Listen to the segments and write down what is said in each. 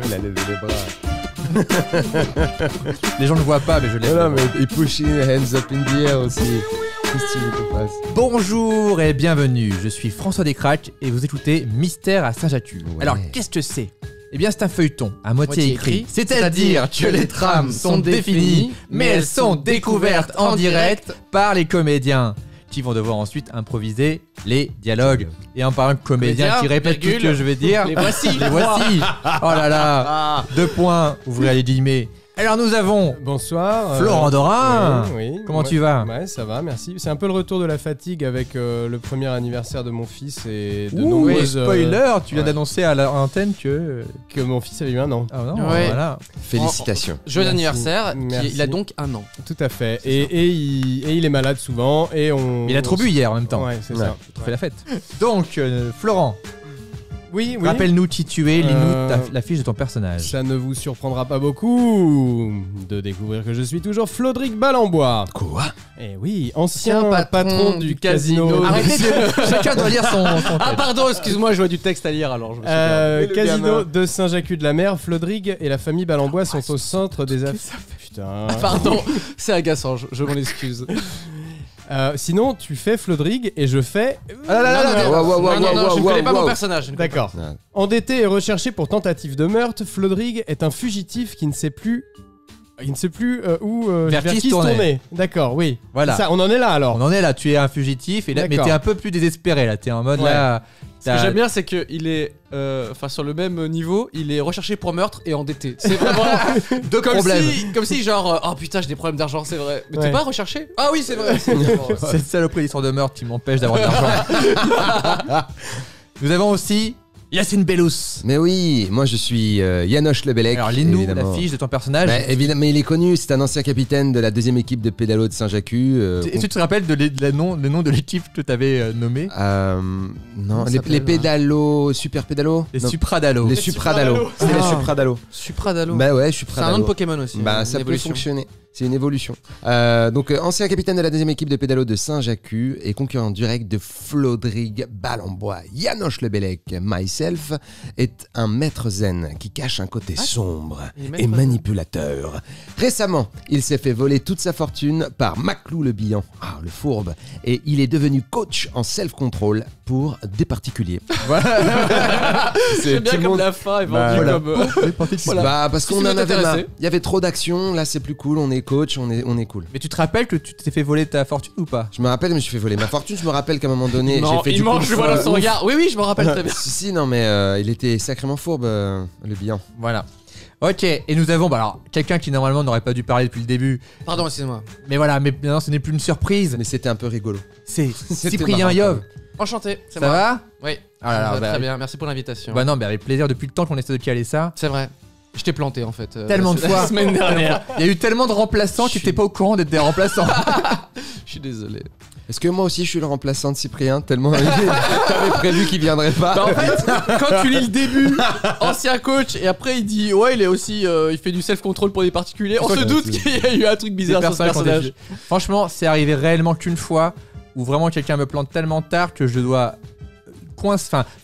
Il a levé les bras. Les gens ne voient pas, mais je l'ai. Non, mais il pushing hands up in the air aussi. Qu'est-ce que tu veux qu'on fasse? Bonjour et bienvenue, je suis François Descraques et vous écoutez Mystère à Saint-Jacques. Ouais. Alors, qu'est-ce que c'est? Eh bien, c'est un feuilleton, à moitié écrit. C'est-à-dire que les trames sont définies, mais elles sont découvertes en direct par les comédiens, qui vont devoir ensuite improviser les dialogues. Et en parlant de comédiens qui répètent tout ce que je vais dire, les voici. les voici. Oh là là, 2 points, ouvrez les guillemets. Alors nous avons Bonsoir. Florent Dorin. Oui. Comment tu vas? Ouais, ça va, merci. C'est un peu le retour de la fatigue avec le premier anniversaire de mon fils et de Ouh, nombreuses... spoiler, tu viens ouais. d'annoncer à l'antenne que mon fils avait eu 1 an. Ah non, Ouais. voilà. Félicitations. Joyeux Merci. anniversaire. Merci. Il a donc 1 an. Tout à fait. Et il est malade souvent et on... Il a trop bu hier en même temps. Ouais, c'est Ouais. ça. On fait la fête. Donc, Florent, Oui. rappelle-nous qui tu es, lis-nous Euh, la fiche de ton personnage. Ça ne vous surprendra pas beaucoup de découvrir que je suis toujours Flodric Balambois. Quoi? Eh oui, ancien Ancien patron du casino. Arrêtez Chacun doit lire son Ah texte. pardon, excuse-moi, je vois du texte à lire alors. Je me suis perdu. le Casino gamin. de Saint-Jacques-de-la-Mer, Flodrig et la famille Balambois sont au centre des affaires. Putain. Pardon, c'est agaçant, je m'en excuse. Sinon, tu fais Flodrig et je fais. Non, je ne connais pas mon wow. personnage. je ne connais D'accord. Non. Endetté et recherché pour tentative de meurtre, Flodrig est un fugitif qui ne sait plus. Où Vers qui se qui tourner. D'accord, oui. Voilà. Ça, on en est là alors. On en est là, tu es un fugitif, et là, mais D'accord. t'es un peu plus désespéré là, t'es en mode Ouais. là. Ce que j'aime bien, c'est qu'il est, sur le même niveau, il est recherché pour meurtre et endetté. C'est vraiment deux problèmes. comme si genre, oh putain, j'ai des problèmes d'argent, c'est vrai. Mais Ouais. t'es pas recherché? Ah oui, c'est vrai. c'est vrai. Cette saloperie d'histoire de meurtre qui m'empêche d'avoir de l'argent. Nous avons aussi Yacine Bellous. Mais oui, moi je suis Yanoche Lebelec. Alors, lis-nous la évidemment. fiche de ton personnage. Bah, évidemment, mais il est connu, c'est un ancien capitaine de la 2e équipe de pédalo de Saint-Jacques. Est-ce que tu te rappelles le nom de l'équipe que t'avais nommé? Non, ça les s'appelle, pédalos, super pédalos. Les Non, Supradalo. les Supradalos. C'est les Ah. Supradalos. Supradalo. Bah ouais, C'est un nom Supradalo. de Pokémon aussi. Bah une ça peut évolution. fonctionner. C'est une évolution. Donc ancien capitaine de la 2e équipe de pédalo de Saint-Jacques et concurrent direct de Flodrig Balambois. Yanoche Lebelec, myself, est un maître zen qui cache un côté sombre il est maître et zen. manipulateur. Récemment, il s'est fait voler toute sa fortune par Maclou le Bihan, le fourbe, et il est devenu coach en self-control pour des particuliers. C'est bien tout le comme monde- la fin est Bah, vendue voilà. comme. Voilà. Bah parce Si qu'on tu en veux avait marre. t'intéresser. Il y avait trop d'actions, là c'est plus cool, on est coach, on est cool. Mais tu te rappelles que tu t'es fait voler ta fortune ou pas? Je me rappelle, je me suis fait voler ma fortune. Je me rappelle qu'à un moment donné, Non, j'ai fait il du mange, je coup, vois dans son regard. Oui, je me rappelle très bien. Si, non, mais il était sacrément fourbe, le Bihan. Voilà. Ok, et nous avons alors quelqu'un qui normalement n'aurait pas dû parler depuis le début. Pardon, excusez-moi. Mais voilà, mais maintenant ce n'est plus une surprise. Mais c'était un peu rigolo. C'est C'était Cyprien marrant, Yov. Enchanté, c'est Ça moi. va? Oui. Ah là là, Ça va bah, très bien, merci pour l'invitation. Bah non, mais avec plaisir depuis le temps qu'on essaie de caler ça. C'est vrai. Je t'ai planté en fait. Tellement de la fois. semaine dernière. Il y a eu tellement de remplaçants qui n'étaient pas au courant d'être des remplaçants. Je suis désolé. Est-ce que moi aussi je suis le remplaçant de Cyprien tellement t'avais prévu qu'il viendrait pas? Bah en fait, quand tu lis le début, ancien coach, et après il dit ouais, il est aussi, il fait du self-control pour des particuliers. On se doute qu'il y a eu un truc bizarre sur ce personnage. Franchement, c'est arrivé réellement qu'une fois où vraiment quelqu'un me plante tellement tard que je dois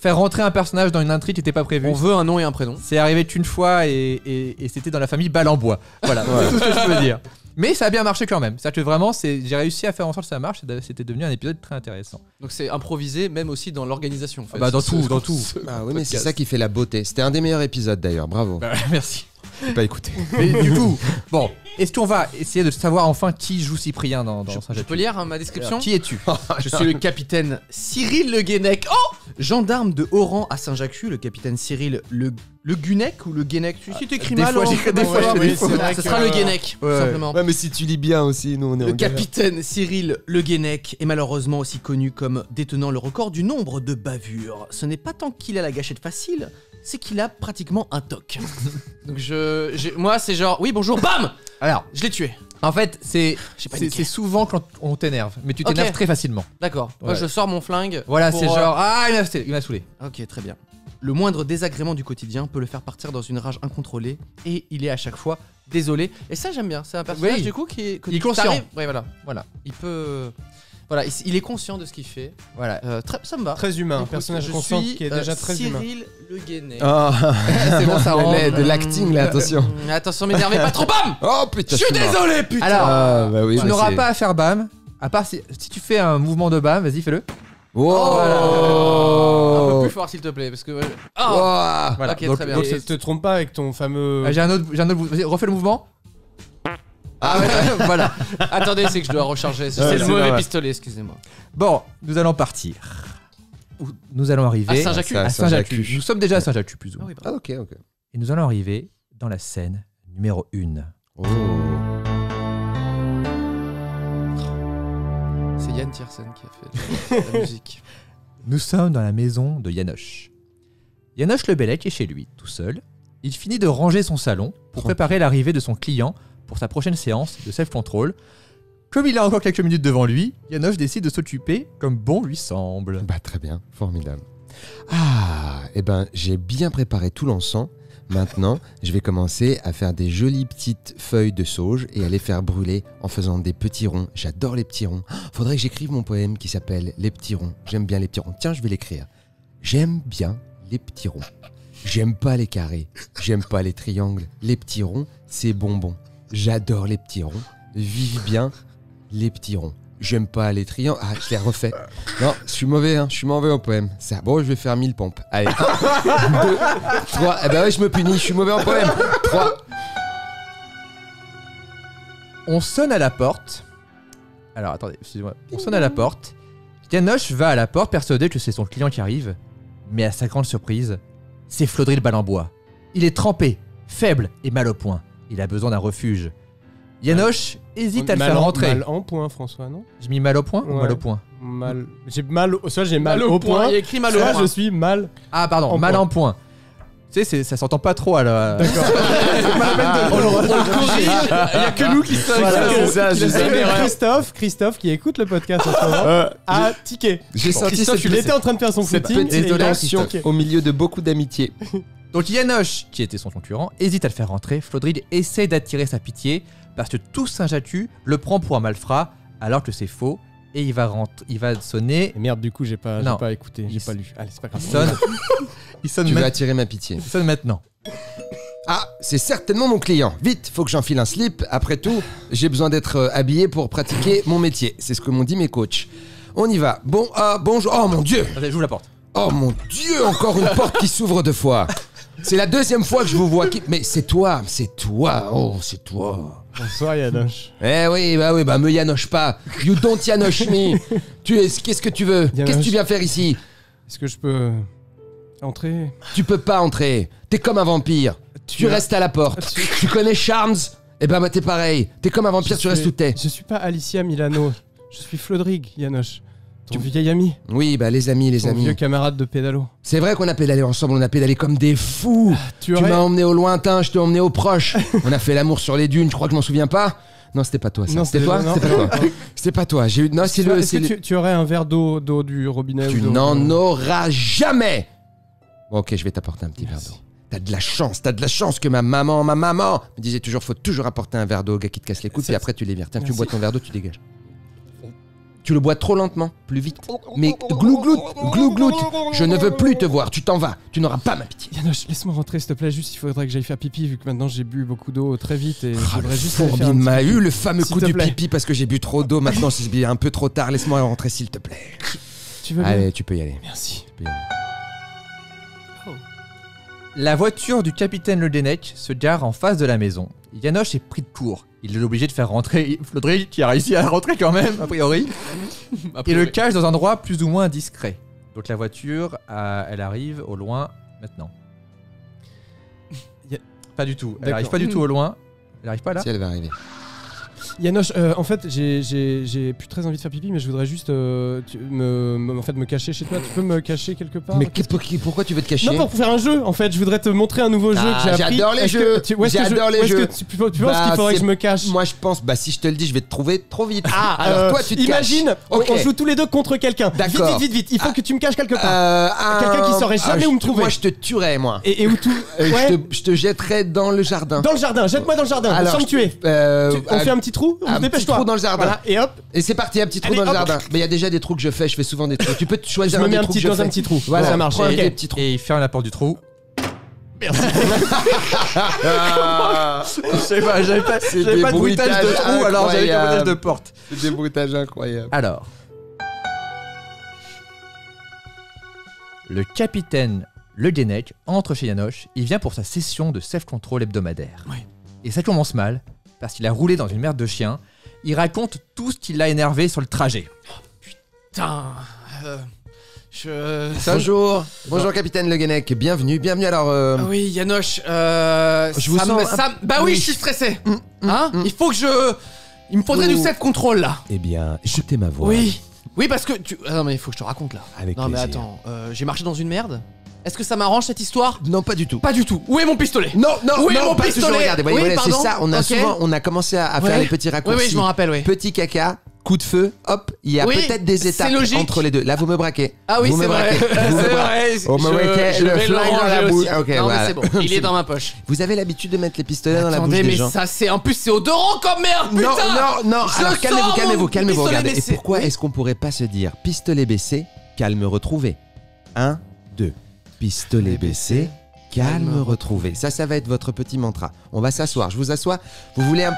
faire rentrer un personnage dans une intrigue qui n'était pas prévue. On veut un nom et un prénom. C'est arrivé qu'une fois et c'était dans la famille Balambois. Voilà, c'est tout ce que je peux dire. Mais ça a bien marché quand même. C'est-à-dire que vraiment, j'ai réussi à faire en sorte que ça marche. C'était devenu un épisode très intéressant. Donc c'est improvisé, même aussi dans l'organisation. En fait. Bah dans tout. Ah oui, mais c'est ça qui fait la beauté. C'était un des meilleurs épisodes d'ailleurs, bravo. Bah, merci. J'ai pas écouté. Mais du coup, bon, est-ce qu'on va essayer de savoir enfin qui joue Cyprien dans Je Saint-Jacques? peux lire ma description? Qui es-tu? Je suis le capitaine Cyril Le Guenec. Oh, gendarme de haut rang à Saint-Jacques, le capitaine Cyril Le Guenec ou Le Guenec? Si t'écris des mal, fois, on j'ai- peut des pas fois, voir, j'ai mais des c'est fautes. vrai que ce sera Le Guenec, tout Ouais. simplement. Ouais, mais si tu lis bien aussi, nous on est Le en galère. capitaine Cyril Le Guenec est malheureusement aussi connu comme détenant le record du nombre de bavures. Ce n'est pas tant qu'il a la gâchette facile, c'est qu'il a pratiquement un toc. Donc moi c'est genre, oui bonjour, bam, Alors, je l'ai tué. en fait, c'est paniqué. souvent quand on t'énerve, mais tu Ok. t'énerves très facilement. D'accord, moi Ouais. je sors mon flingue. Voilà, pour, c'est genre il m'a saoulé. Ok, très bien. Le moindre désagrément du quotidien peut le faire partir dans une rage incontrôlée et il est à chaque fois désolé. Et ça j'aime bien, c'est un personnage Oui. du coup qui est... Il est conscient. Ouais voilà, Voilà. il peut... Voilà, il est conscient de ce qu'il fait. Voilà. Ça me va. Très humain, un Écoute, personnage je conscient suis, qui est déjà très humain. Cyril Le Guenec. Oh, C'est bon, ça rentre. de l'acting là, attention. Attention, m'énervez pas trop, bam. Oh putain, Je suis désolé, putain. Alors, Ah, bah oui, tu bah, n'auras c'est- pas à faire bam. À part si tu fais un mouvement de bam, vas-y, fais-le. Oh, Un peu plus fort, s'il te plaît, parce que. Oh. Voilà. Ok, Donc, très bien. Donc te trompe pas avec ton fameux... j'ai un autre. Vas-y, refais le mouvement. Ah ouais, voilà. Attendez, c'est que je dois recharger. C'est le c'est mauvais normal. pistolet, excusez-moi. Bon, nous allons partir. Nous allons arriver À Saint-Jacques. à Saint-Jacques. Nous sommes déjà à Saint-Jacques, plus ou moins. Ah ok, ok. Et nous allons arriver dans la scène numéro 1. Oh. C'est Yann Tiersen qui a fait la musique. Nous sommes dans la maison de Janosch. Janosch Le Bellec est chez lui, tout seul. Il finit de ranger son salon pour préparer l'arrivée de son client pour sa prochaine séance de self-control. Comme il a encore quelques minutes devant lui, Janosch décide de s'occuper comme bon lui semble. Bah très bien, formidable. Ah, eh ben j'ai bien préparé tout l'encens. Maintenant, je vais commencer à faire des jolies petites feuilles de sauge et à les faire brûler en faisant des petits ronds. J'adore les petits ronds. Faudrait que j'écrive mon poème qui s'appelle Les petits ronds. J'aime bien les petits ronds. Tiens, je vais l'écrire. J'aime bien les petits ronds. J'aime pas les carrés. J'aime pas les triangles. Les petits ronds, c'est bonbon. J'adore les petits ronds. Vive bien les petits ronds. J'aime pas les triangles. Ah, je l'ai refait. Non, je suis mauvais, hein. Je suis mauvais au poème. Ça. Bon, je vais faire 1000 pompes. Allez. 1, 2, 3. Eh ben ouais, je me punis. Je suis mauvais en poème. 3. On sonne à la porte. Alors attendez, excusez-moi. On sonne à la porte. Janosch va à la porte persuadé que c'est son client qui arrive. Mais à sa grande surprise, c'est Flodril Balambois. Il est trempé, faible et mal au point. Il a besoin d'un refuge. Janosch hésite à le faire rentrer. Mal en point, François, non? J'ai mis mal au point ou Ouais. mal au point? Mal... J'ai mal... Soit j'ai mal au point, Il y a écrit mal au soit point. je suis mal... Ah pardon, En mal point. en point. Tu sais, ça s'entend pas trop à la... D'accord. Il y a que nous qui sommes. Voilà, c'est ça, Je c'est sais ça. que Christophe qui écoute le podcast en ce moment, a tiqué. J'ai senti Christophe, il était en train de faire son cette footing petite et il a tension tiqué. au milieu de beaucoup d'amitié. Donc Janosch, qui était son concurrent, hésite à le faire rentrer. Flodril essaie d'attirer sa pitié parce que tout Saint-Jacques le prend pour un malfrat alors que c'est faux. Et il va sonner... Et merde, du coup, j'ai pas écouté, j'ai Il pas lu. Allez, c'est pas grave. Il sonne Tu veux attirer ma pitié. il sonne maintenant. Ah, c'est certainement mon client. Vite, faut que j'enfile un slip. Après tout, j'ai besoin d'être habillé pour pratiquer mon métier. C'est ce que m'ont dit mes coachs. On y va. Bon, bonjour. Oh mon Dieu. Attendez, j'ouvre la porte. Oh mon Dieu, encore une porte qui s'ouvre 2 fois. C'est la 2e fois que je vous vois. Mais c'est toi. Oh, c'est toi. Bonsoir, Janosch. Eh oui, bah me yanoche pas. You don't yanoche me. Qu'est-ce que tu veux? Qu'est-ce que tu viens faire ici? Est-ce que je peux entrer? Tu peux pas entrer. T'es comme un vampire. Tu restes à la porte. Tu connais Charms? Eh ben, t'es pareil. T'es comme un vampire, tu restes où t'es. Je suis pas Alicia Milano. Je suis Flodrig, Janosch. Ton vieil ami. Oui, bah les amis. Ton vieux camarade de pédalo. C'est vrai qu'on a pédalé ensemble, on a pédalé comme des fous. Tu m'as emmené au lointain, je t'ai emmené au proche. On a fait l'amour sur les dunes, je crois que je m'en souviens pas. Non, c'était pas toi ça. Non, C'était toi? non. C'était pas toi. C'était pas toi. J'ai eu. Non, c'est le. Est-ce que tu aurais un verre d'eau du robinet? Tu ou d'eau- n'en auras jamais. Bon, ok, je vais t'apporter un petit verre Merci. d'eau. T'as de la chance que ma maman me disait toujours, faut toujours apporter un verre d'eau au gars qui te casse les couilles, puis après tu les vires. Tiens, tu Merci. bois ton verre d'eau, tu dégages. Tu le bois trop lentement, plus vite. Mais glouglout, je ne veux plus te voir, tu t'en vas, tu n'auras pas ma pitié. Yanoche, laisse-moi rentrer s'il te plaît, juste il faudrait que j'aille faire pipi vu que maintenant j'ai bu beaucoup d'eau très vite et je Ah, le voudrais juste aller faire fourbi un m'a petit eu pipi. le fameux S'il coup te du plaît. pipi parce que j'ai bu trop d'eau, maintenant c'est bien un peu trop tard, laisse-moi rentrer s'il te plaît. Tu veux bien? Allez, tu peux y aller. Merci. Tu peux y aller. La voiture du capitaine Le Guenec se gare en face de la maison. Janosch est pris de court. Il est obligé de faire rentrer Flodril, qui a réussi à rentrer quand même, a priori. Et le cache dans un endroit plus ou moins discret. Donc la voiture, elle arrive au loin maintenant. Pas du tout. Elle D'accord. arrive pas du tout au loin. Elle arrive pas là. Si elle va arriver. Yanoche, en fait, j'ai plus très envie de faire pipi, mais je voudrais juste me cacher chez toi. Tu peux me cacher quelque part? Mais pourquoi tu veux te cacher? Non, pour faire un jeu, en fait. Je voudrais te montrer un nouveau jeu que j'ai appris. j'adore les Est-ce jeux. que où est-ce que J'adore les où est-ce que jeux. tu penses qu'il Bah, faudrait que c'est- je me cache? Moi je pense, si je te le dis, je vais te trouver trop vite. Ah, alors toi tu te imagine, caches. on Ok. joue tous les deux contre quelqu'un. D'accord. Vite. Il faut que tu me caches quelque part. Quelqu'un qui saurait jamais où me trouver. Moi je te tuerais, moi. Et où tout Euh, Ouais. je te jetterais dans le jardin. Dans le jardin. Jette-moi dans le jardin. Alors, sans me tuer. On fait un petit trou trou. Un petit Dépêche-toi. trou dans le jardin. Voilà, et hop. Et c'est parti, un petit trou Allez, dans le hop. jardin. Mais il y a déjà des trous que je fais choisir un des trous. Tu peux te Je choisir me un mets des un trous petit que je dans un fais. petit trou. Voilà, Ça marche. prends Ok. des petits trous. Et il ferme la porte du trou. Merci. Je sais pas, j'avais pas de bruitage de trou, alors j'avais qu'un bruitage de porte. C'est des bruitages incroyables. Alors, le capitaine Le Guenec entre chez Yanoche. Il vient pour sa session de self-control hebdomadaire. Oui. Et ça commence mal, parce qu'il a roulé dans une merde de chien. Il raconte tout ce qui l'a énervé sur le trajet. Putain. Bonjour capitaine Le Guenec, bienvenue alors... Oui, Yanoche, Je vous sens Bah oui, je suis stressé. Hein Il faut que il me faudrait du self-control là. Eh bien, écoutez ma voix. Oui, parce que tu... Ah non mais il faut que je te raconte là. Avec Non mais plaisir. attends, j'ai marché dans une merde. Est-ce que ça m'arrange cette histoire? Non, pas du tout. Pas du tout. Où est mon pistolet? Non, Où est mon pas pistolet? toujours, regardez, Oui, voilà, c'est pardon. ça, on a commencé à faire les petits raccourcis. Oui, je m'en rappelle, oui. Petit caca, coup de feu, hop, il y a Oui, peut-être des c'est étapes logique. entre les deux. Là, vous me braquez. Ah oui, Vous c'est me vrai. braquez. Vous me C'est braquez. vrai. On me braquait, Je le vais le flingue dans la ranger bouche. aussi. Ok, Non voilà. mais c'est bon, il est dans ma poche. Vous avez l'habitude de mettre les pistolets dans la bouche Attendez, des mais gens. ça c'est... En plus c'est odorant comme merde, putain. Non. Je Alors sors mon calmez-vous. pistolet Regardez. Et baissé. pourquoi Oui. est-ce qu'on pourrait pas se dire pistolet baissé, calme retrouvé 1, 2. Pistolet baissé, calme retrouvé. Ça va être votre petit mantra. On va s'asseoir. Je vous assois. Vous voulez un...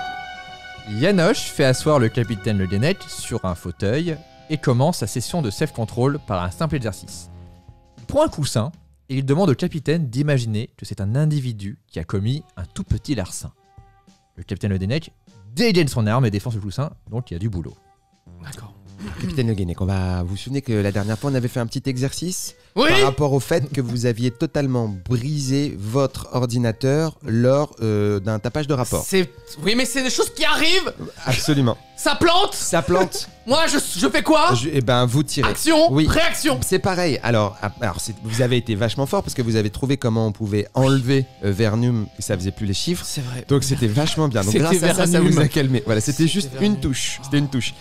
Yanoche fait asseoir le capitaine Le Guenec sur un fauteuil et commence sa session de self-control par un simple exercice. Il prend un coussin et il demande au capitaine d'imaginer que c'est un individu qui a commis un tout petit larcin. Le capitaine Le Guenec dégaine son arme et défend ce coussin, donc il y a du boulot. D'accord. Capitaine Le Guenec, vous vous souvenez que la dernière fois on avait fait un petit exercice Oui. par rapport au fait que vous aviez totalement brisé votre ordinateur lors d'un tapage de rapport. Oui mais c'est des choses qui arrivent. Absolument. Ça plante. Ça plante. Moi je fais quoi? Eh ben vous tirez. Action. Oui. Réaction. C'est pareil. Alors vous avez été vachement fort parce que vous avez trouvé comment on pouvait enlever Vernum et ça faisait plus les chiffres. C'est vrai. Donc c'était vachement bien. Donc C'était grâce à ça, ça Vernum. vous a calmé. Voilà, c'était juste Vernum. une touche. C'était une touche.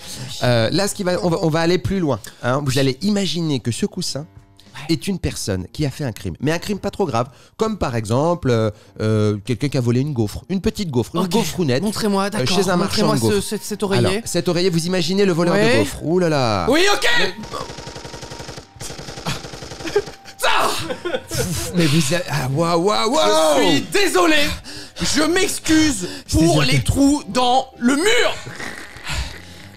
Là, on va aller plus loin. Hein. Vous allez imaginer que ce coussin est une personne qui a fait un crime, mais un crime pas trop grave, comme par exemple quelqu'un qui a volé une gaufre, une petite gaufre, une Ok. gaufronnette. Montrez-moi, d'accord. chez un marchand de Montrez-moi gaufres. cet oreiller. Alors, cet oreiller, vous imaginez le voleur Ouais. de gaufres. Ouh là là. Oui, ok. Mais vous avez... Ah, waouh. Je suis désolé. Je m'excuse pour les trous dans le mur.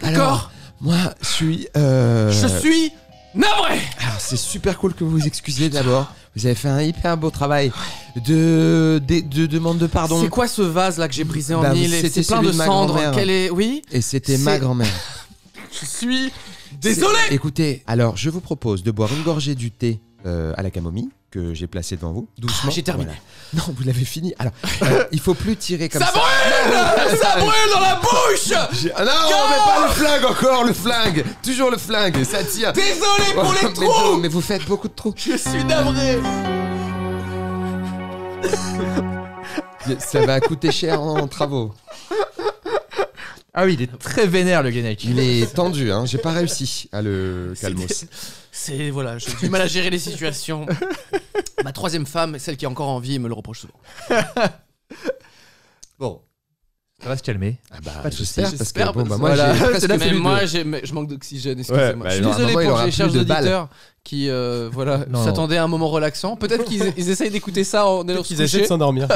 D'accord. Alors, moi, je suis... Je suis navré. Alors, c'est super cool que vous vous excusiez d'abord. Vous avez fait un hyper beau travail de demande de pardon. C'est quoi ce vase là que j'ai brisé en Bah, mille? c'était C'est plein de celui de ma cendres. grand-mère. Quelle est... Oui. Et c'était C'est- ma grand-mère. Je suis désolé. Écoutez, alors je vous propose de boire une gorgée du thé à la camomille que j'ai placé devant vous, doucement. J'ai terminé. Voilà. Non, vous l'avez fini. Alors, il faut plus tirer comme Ça ça. brûle. Ça brûle dans la bouche. Ah non, mais pas le flingue encore, le flingue. Toujours le flingue, ça tire. Désolé pour les Mais trous. mais vous faites beaucoup de trous. Je suis navré. Ça va coûter cher en travaux. Ah oui, il est très vénère le Guenec. Il est tendu, hein. J'ai pas réussi à le calmos. C'est voilà, j'ai du mal à gérer les situations. Ma troisième femme, celle qui est encore en vie, me le reproche souvent. Bon, ça va se calmer. Ah bah, Pas de j'espère, soucis, parce que j'espère, bon, bah, parce moi que- j'ai Voilà. presque C'est la plus Mais de- moi, je manque d'oxygène, excusez-moi. bah, je suis normalement, désolé il pour aura les plus chers de balles. auditeurs qui voilà, Non. s'attendaient à un moment relaxant. Peut-être qu'ils essayent d'écouter ça en allant se Ils essaient de coucher. s'endormir.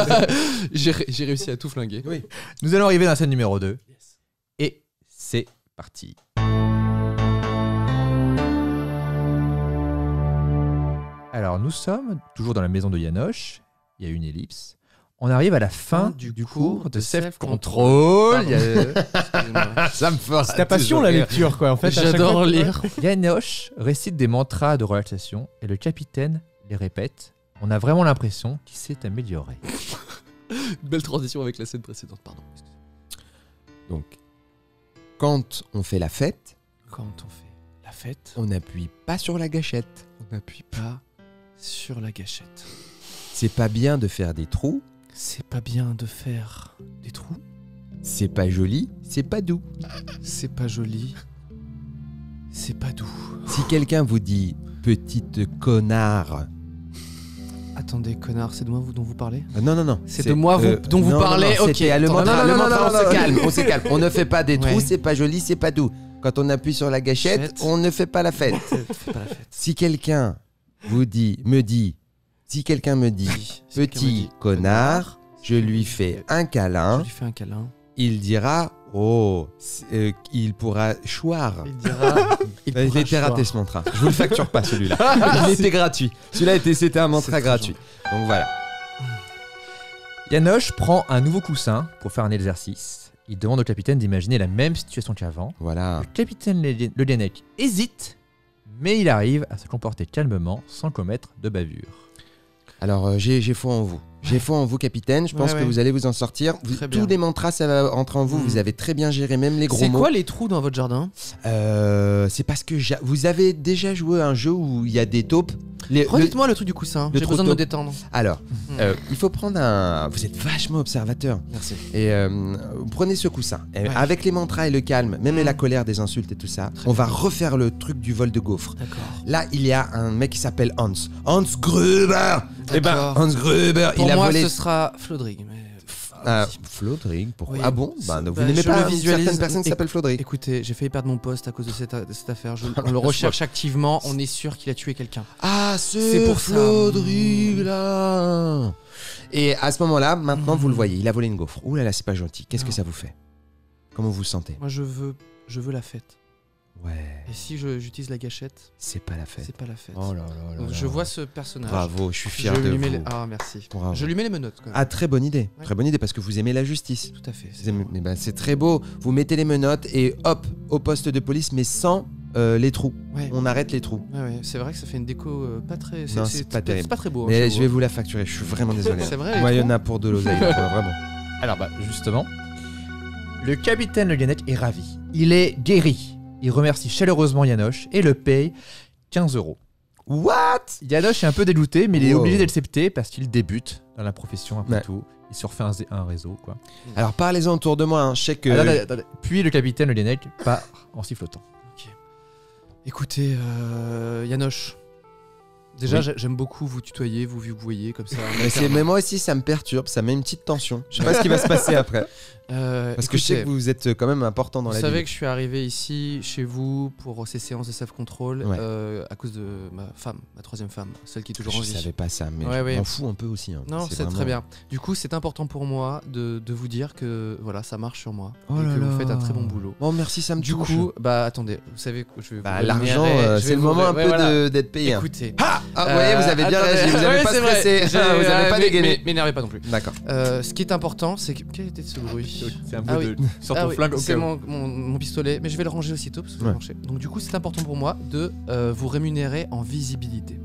J'ai réussi à tout flinguer. Oui. Nous allons arriver dans la scène numéro 2. Et c'est parti. Alors, nous sommes toujours dans la maison de Yanoche. Il y a une ellipse. On arrive à la fin du cours de self-control. Excusez-moi. Ça me fera C'est ta passion la lecture quoi en fait. à chaque J'adore fois. lire. Yanoche récite des mantras de relaxation et le capitaine les répète. On a vraiment l'impression qu'il s'est amélioré. Belle transition avec la scène précédente, pardon. Donc, quand on fait la fête, Quand on fait la fête, on n'appuie pas sur la gâchette. on n'appuie pas sur la gâchette. C'est pas bien de faire des trous. C'est pas bien de faire des trous. C'est pas joli. C'est pas doux. C'est pas joli. C'est pas doux. Si quelqu'un vous dit petite connard, Attendez, connard, c'est de moi dont vous parlez? Non. C'est de moi dont vous parlez. Ok. C'était le mantra, on se calme. On ne fait pas des trous, Ouais. c'est pas joli, c'est pas doux. Quand on appuie sur la gâchette, on ne fait pas la fête. Fais pas la fête. Si quelqu'un me dit, Si quelqu'un me petit dit, connard, je lui fais un je câlin, lui fais un câlin. il dira il pourra choir. Il dira. Il était raté ce mantra. Je vous le facture pas celui-là. Il était gratuit. C'était un mantra gratuit. Donc voilà. Yanoche prend un nouveau coussin pour faire un exercice. Il demande au capitaine d'imaginer la même situation qu'avant. Voilà. Le capitaine Le Guenec hésite, mais il arrive à se comporter calmement sans commettre de bavure. Alors j'ai foi en vous. J'ai foi en vous, capitaine. Je pense Ouais, que ouais. vous allez vous en sortir. Très bien. Tous les mantras, ça va rentrer en vous. Vous avez très bien géré même les gros C'est mots. quoi les trous dans votre jardin? C'est parce que vous avez déjà joué à un jeu où il y a des taupes. Redites-moi le truc du coussin. le J'ai trou besoin de me taupe. détendre. Alors, il faut prendre un... Vous êtes vachement observateur. Merci. Et vous prenez ce coussin. Et Ouais. avec les mantras et le calme, même la colère des insultes et tout ça, on va refaire le truc du vol de gaufre. D'accord. Là, il y a un mec qui s'appelle Hans. Hans Gruber. Eh ben, D'accord. Hans Gruber, Pour il a moi, volé... ce sera Flodrig. Mais... Flodrig, pourquoi? Oui. Ah bon? Vous Bah, n'aimez je pas le visualise. certaines personnes qui s'appellent Flodrig? Écoutez, j'ai failli perdre mon poste à cause de cette affaire. On le recherche activement. On est sûr qu'il a tué quelqu'un. Ah, C'est pour ça. Flodrig là. Et à ce moment-là, maintenant vous le voyez, il a volé une gaufre. Ouh là là, c'est pas gentil. Qu'est-ce que Non. ça vous fait? Comment vous vous sentez? Moi, je veux la fête. Ouais, Et si j'utilise la gâchette, c'est pas la fête. c'est pas la fête. Oh là là là Donc, là. je vois ce personnage. Bravo, je suis fier Je de lui mets vous. les... Ah, merci. Bravo. Je lui mets les menottes. Quand même. Ah, très bonne idée. Ouais. Très bonne idée parce que vous aimez la justice. Tout à fait. Vous aimez- mais ben, c'est très beau. Vous mettez les menottes et hop, au poste de police, mais sans les trous. Ouais. On arrête les trous. Ouais. C'est vrai que ça fait une déco pas très. Non, c'est pas terrible. C'est pas très beau. hein, Mais je je vais vous la facturer, je suis vraiment désolé. C'est vrai, les Moi, il y en trous a pour de l'oseille, là, quoi, vraiment. Alors justement, le capitaine Le Guenec est ravi. Il est guéri. Il remercie chaleureusement Yanoche et le paye 15 €. What? Yanoche est un peu dégoûté, mais il est Wow. obligé d'accepter parce qu'il débute dans la profession après Ouais. tout. Il se refait un réseau, quoi. Alors parlez-en autour de moi, hein. Je sais que... Attendez. Puis le capitaine Le Guenec part en sifflotant. Écoutez, Yanoche. Déjà, Oui. j'aime beaucoup vous tutoyer, vous voyez comme ça. Mais moi aussi, ça me perturbe, ça met une petite tension. Je sais pas ce qui va se passer après. Parce que je sais que vous êtes quand même important dans Vous la savez vie. que je suis arrivé ici, chez vous, pour ces séances de self-control, Ouais. à cause de ma femme, ma troisième femme, celle qui est toujours Je en vie. savais pas ça, mais Ouais, je ouais. m'en fous un peu aussi. Hein. Non, c'est vraiment- très bien. Du coup, c'est important pour moi de vous dire que voilà, ça marche sur moi Oh et là que vous là. faites un très bon boulot. Bon, merci, ça me Du touche. coup, bah attendez, vous savez que je vais Bah, vous l'argent, rémunérer, je c'est vais le vous moment un ouais, peu voilà. d'être payé. hein. Écoutez. Ah, vous voyez, vous avez bien attendez. réagi, vous avez Ouais, pas c'est vrai. stressé, vous avez pas dégainé. M'énervez pas non plus. D'accord. Ce qui est important, c'est que... Quel était ce bruit? C'est un Ah peu oui. de... Sors ton oui, flingue au c'est cas où. mon pistolet, mais je vais le ranger aussitôt parce que ça va Ouais. marcher. Donc du coup, c'est important pour moi de vous rémunérer en visibilité.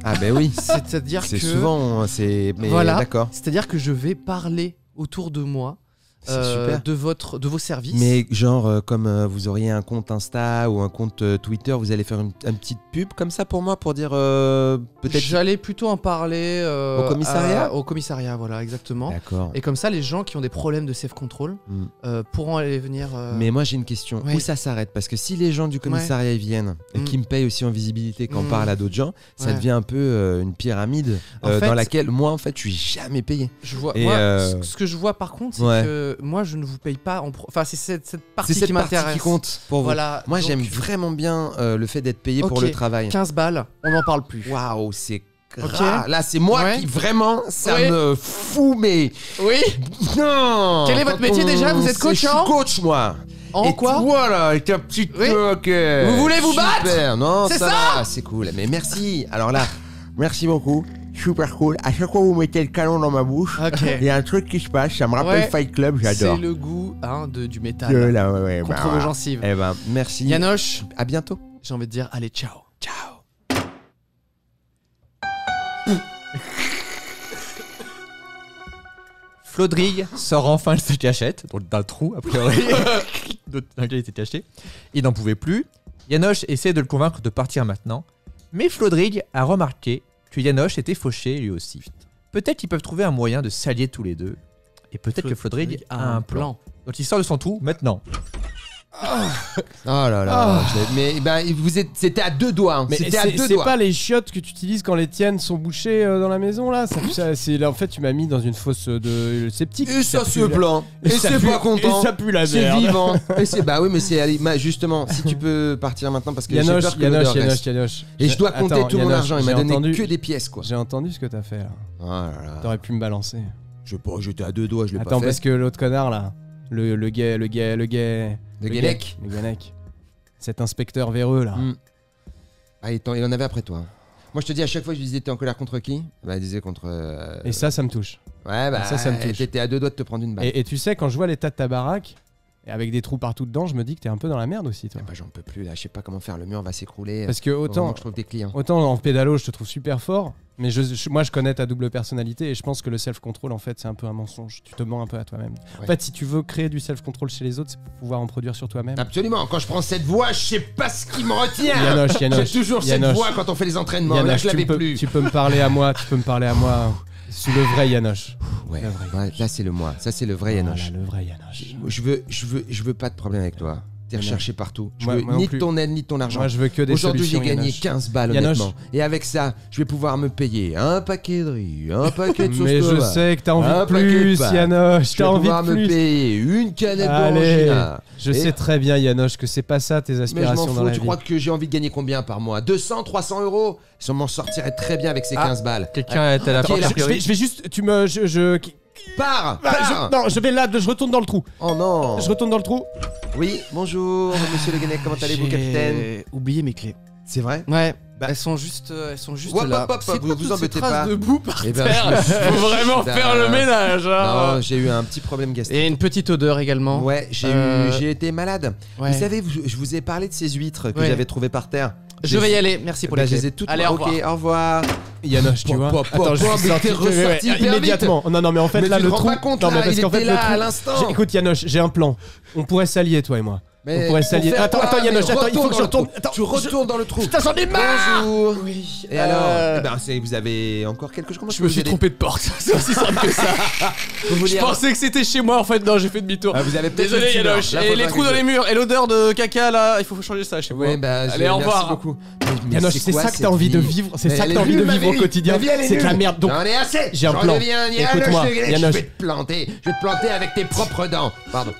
Ah ben oui. C'est-à-dire que C'est souvent, c'est... Mais voilà, d'accord. c'est-à-dire que je vais parler autour de moi C'est super. de vos services. Mais genre, comme vous auriez un compte Insta ou un compte Twitter, vous allez faire une petite pub comme ça pour moi, pour dire peut-être... J'allais plutôt en parler Au commissariat au commissariat, voilà, exactement. D'accord. Et comme ça, les gens qui ont des problèmes de self-control Mm. pourront aller venir. Mais moi j'ai une question, oui. où ça s'arrête? Parce que si les gens du commissariat ils viennent et Mm. qui me payent aussi en visibilité quand on Mm. parle à d'autres gens, ça Ouais. devient un peu une pyramide En fait- dans laquelle moi en fait je suis jamais payé. Je vois. Et, Moi, ce que je vois par contre, c'est ouais. que moi, je ne vous paye pas. Enfin, c'est cette partie C'est cette qui partie m'intéresse. qui compte pour vous. Voilà. Moi donc, j'aime vraiment bien le fait d'être payé pour Ok. le travail. 15 balles, on n'en parle plus. Waouh, c'est Ok. gras. Là c'est moi Ouais. qui vraiment ça Oui. me fout mais Oui. non. Quel est votre Quand métier déjà Vous êtes je coach, suis hein coach moi. En Et quoi Voilà, avec ta petite Oui. coque. Vous voulez vous battre Super, non, C'est ça ça va, c'est cool. Mais merci. Alors là, merci beaucoup. Super cool. À chaque fois que vous mettez le canon dans ma bouche, Ok. il y a un truc qui se passe. Ça me rappelle Ouais. Fight Club, j'adore. C'est le goût du De métal là, ouais, contre bah, vos voilà. gencives. Eh ben, merci. Yanoche, À bientôt. j'ai envie de dire, allez, ciao. Ciao. Flodrig sort enfin de sa cachette, donc d'un trou a priori, dans lequel il était caché. Il n'en pouvait plus. Yanoche essaie de le convaincre de partir maintenant, mais Flodrig a remarqué que Yanoche était fauché lui aussi. Peut-être qu'ils peuvent trouver un moyen de s'allier tous les deux, et peut-être que Flodrig a un plan. Donc il sort de son trou maintenant. Oh là là. Mais bah, c'était à 2 doigts. Hein. Mais C'était à 2 c'est doigts. pas les chiottes que tu utilises quand les tiennes sont bouchées dans la maison là. En fait, tu m'as mis dans une fosse de sceptique. Et ça se blanc. Et c'est pas content. Et ça pue la C'est merde. vivant. Et c'est bah oui, mais c'est justement. Si tu peux partir maintenant parce que j'ai peur que l'odeur reste. Yanoche. Et je dois compter Attends, tout mon Yanoche, argent. Il m'a j'ai donné entendu- que des pièces quoi. J'ai entendu ce que t'as fait là. Oh là là. T'aurais pu me balancer. Je sais pas, j'étais à 2 doigts, je l'ai pas Attends, fait. parce que l'autre connard là, le De Guélec. Le Guélec. Cet inspecteur véreux là. Ah, il en avait après toi. Moi, je te dis, à chaque fois que je lui disais, t'es en colère contre qui? Bah, il disait contre. Et ça me touche. Ouais, bah, ça me touche. T'étais à 2 doigts de te prendre une balle. Et tu sais, quand je vois l'état de ta baraque, et avec des trous partout dedans, je me dis que t'es un peu dans la merde aussi, toi. Bah, j'en peux plus là, je sais pas comment faire, le mur va s'écrouler. Parce que Faut vraiment autant, que je trouve des clients. autant en pédalo, je te trouve super fort, mais moi je connais ta double personnalité et je pense que le self-control, en fait, c'est un peu un mensonge. Tu te mens un peu à toi-même. Ouais. En fait, si tu veux créer du self-control chez les autres, c'est pour pouvoir en produire sur toi-même. Absolument, quand je prends cette voix, je sais pas ce qui me retient. Yanoche, J'ai toujours cette Yanoche. voix quand on fait les entraînements. Là, Yanoche, je l'avais plus. tu peux me parler à moi, sous le vrai Yanoche. Ouais, Le vrai. ouais, là c'est le moi, ça c'est le vrai Yanoche. Voilà, le vrai Yanoche. Je veux pas de problème avec toi. T'es recherché partout. Je Moi- veux moi non ni plus. ton aide ni ton argent. Moi, je veux que des Aujourd'hui, j'ai solutions, gagné Yanoche. 15 balles, Yanoche. honnêtement. Et avec ça, je vais pouvoir me payer un paquet de riz, un paquet de sauce Mais je tomate, sais que t'as envie un de paquet de plus, pâtes. Yanoche. Je T'as vais envie pouvoir de me plus. payer une canette Allez, d'orangina. je Et- sais très bien, Yanoche, que c'est pas ça tes Mais je m'en aspirations dans fous, la tu vie. crois que j'ai envie de gagner combien par mois? 200, 300 euros? Je m'en sortirais très bien avec ces 15 balles. Quelqu'un est à la Attends, porte, a je- priori. Je vais juste, Pars! non, je vais là, je retourne dans le trou. Oh non! Je retourne dans le trou. Oui, bonjour, monsieur Le Guenec, comment allez-vous, capitaine? J'ai oublié mes clés. C'est vrai? Ouais. Bah- Elles sont juste Hop, là. hop, hop, C'est vous quoi vous toutes ces embêtez traces pas. de boue par Eh ben, terre. je me suis- Faut vraiment Putain. faire le ménage. hein. Non, j'ai eu un petit problème gastrique. Et une petite odeur également. Ouais, Euh, j'ai été malade. Ouais. Vous savez, je vous ai parlé de ces huîtres que Ouais. j'avais trouvées par terre. Je vais y aller. Merci pour Bah, les je clés. les ai toutes. Allez, au revoir. Ok, au revoir. Yanoche, tu vois. Attends, je suis sorti, ressorti hyper immédiatement. Non, mais en fait, Mais là, tu le te rends trou. pas compte, non, là, mais parce il qu'en fait, était le là trou. à l'instant. Écoute, Yanoche, j'ai un plan. On pourrait s'allier, toi et moi. Mais On pourrait pour s'allier. faire Attends, quoi? Yanoche, Mais attends, il faut que je dans le retourne. trou. Attends, Tu retournes dans le trou. Putain, j'en ai marre. Bonjour. Oui. Et alors Eh ben, vous avez encore quelque chose? Comment Je me suis trompé de porte. C'est aussi simple que ça. Je pensais que c'était chez moi en fait. Non, j'ai fait demi-tour. Ah, vous avez peut-être Désolé, une tumeur. Yanoche. Là, Et faudra les que trous dans je- les murs et l'odeur de caca là, il faut changer ça chez moi. Ouais, bah, Allez, au merci revoir. beaucoup. Mais Yanoche, c'est quoi, ça que cette t'as envie de vie? vivre. C'est Mais ça elle que est t'as envie de nulle, ma vivre au vie. quotidien. Ma vie, elle est C'est de la nulle. merde. Donc, J'en ai assez. j'ai un J'en plan. deviens un Yanoche Écoute-moi, Le Guenec, Yanoche. Je vais te planter. Je vais te planter avec tes propres dents. Pardon.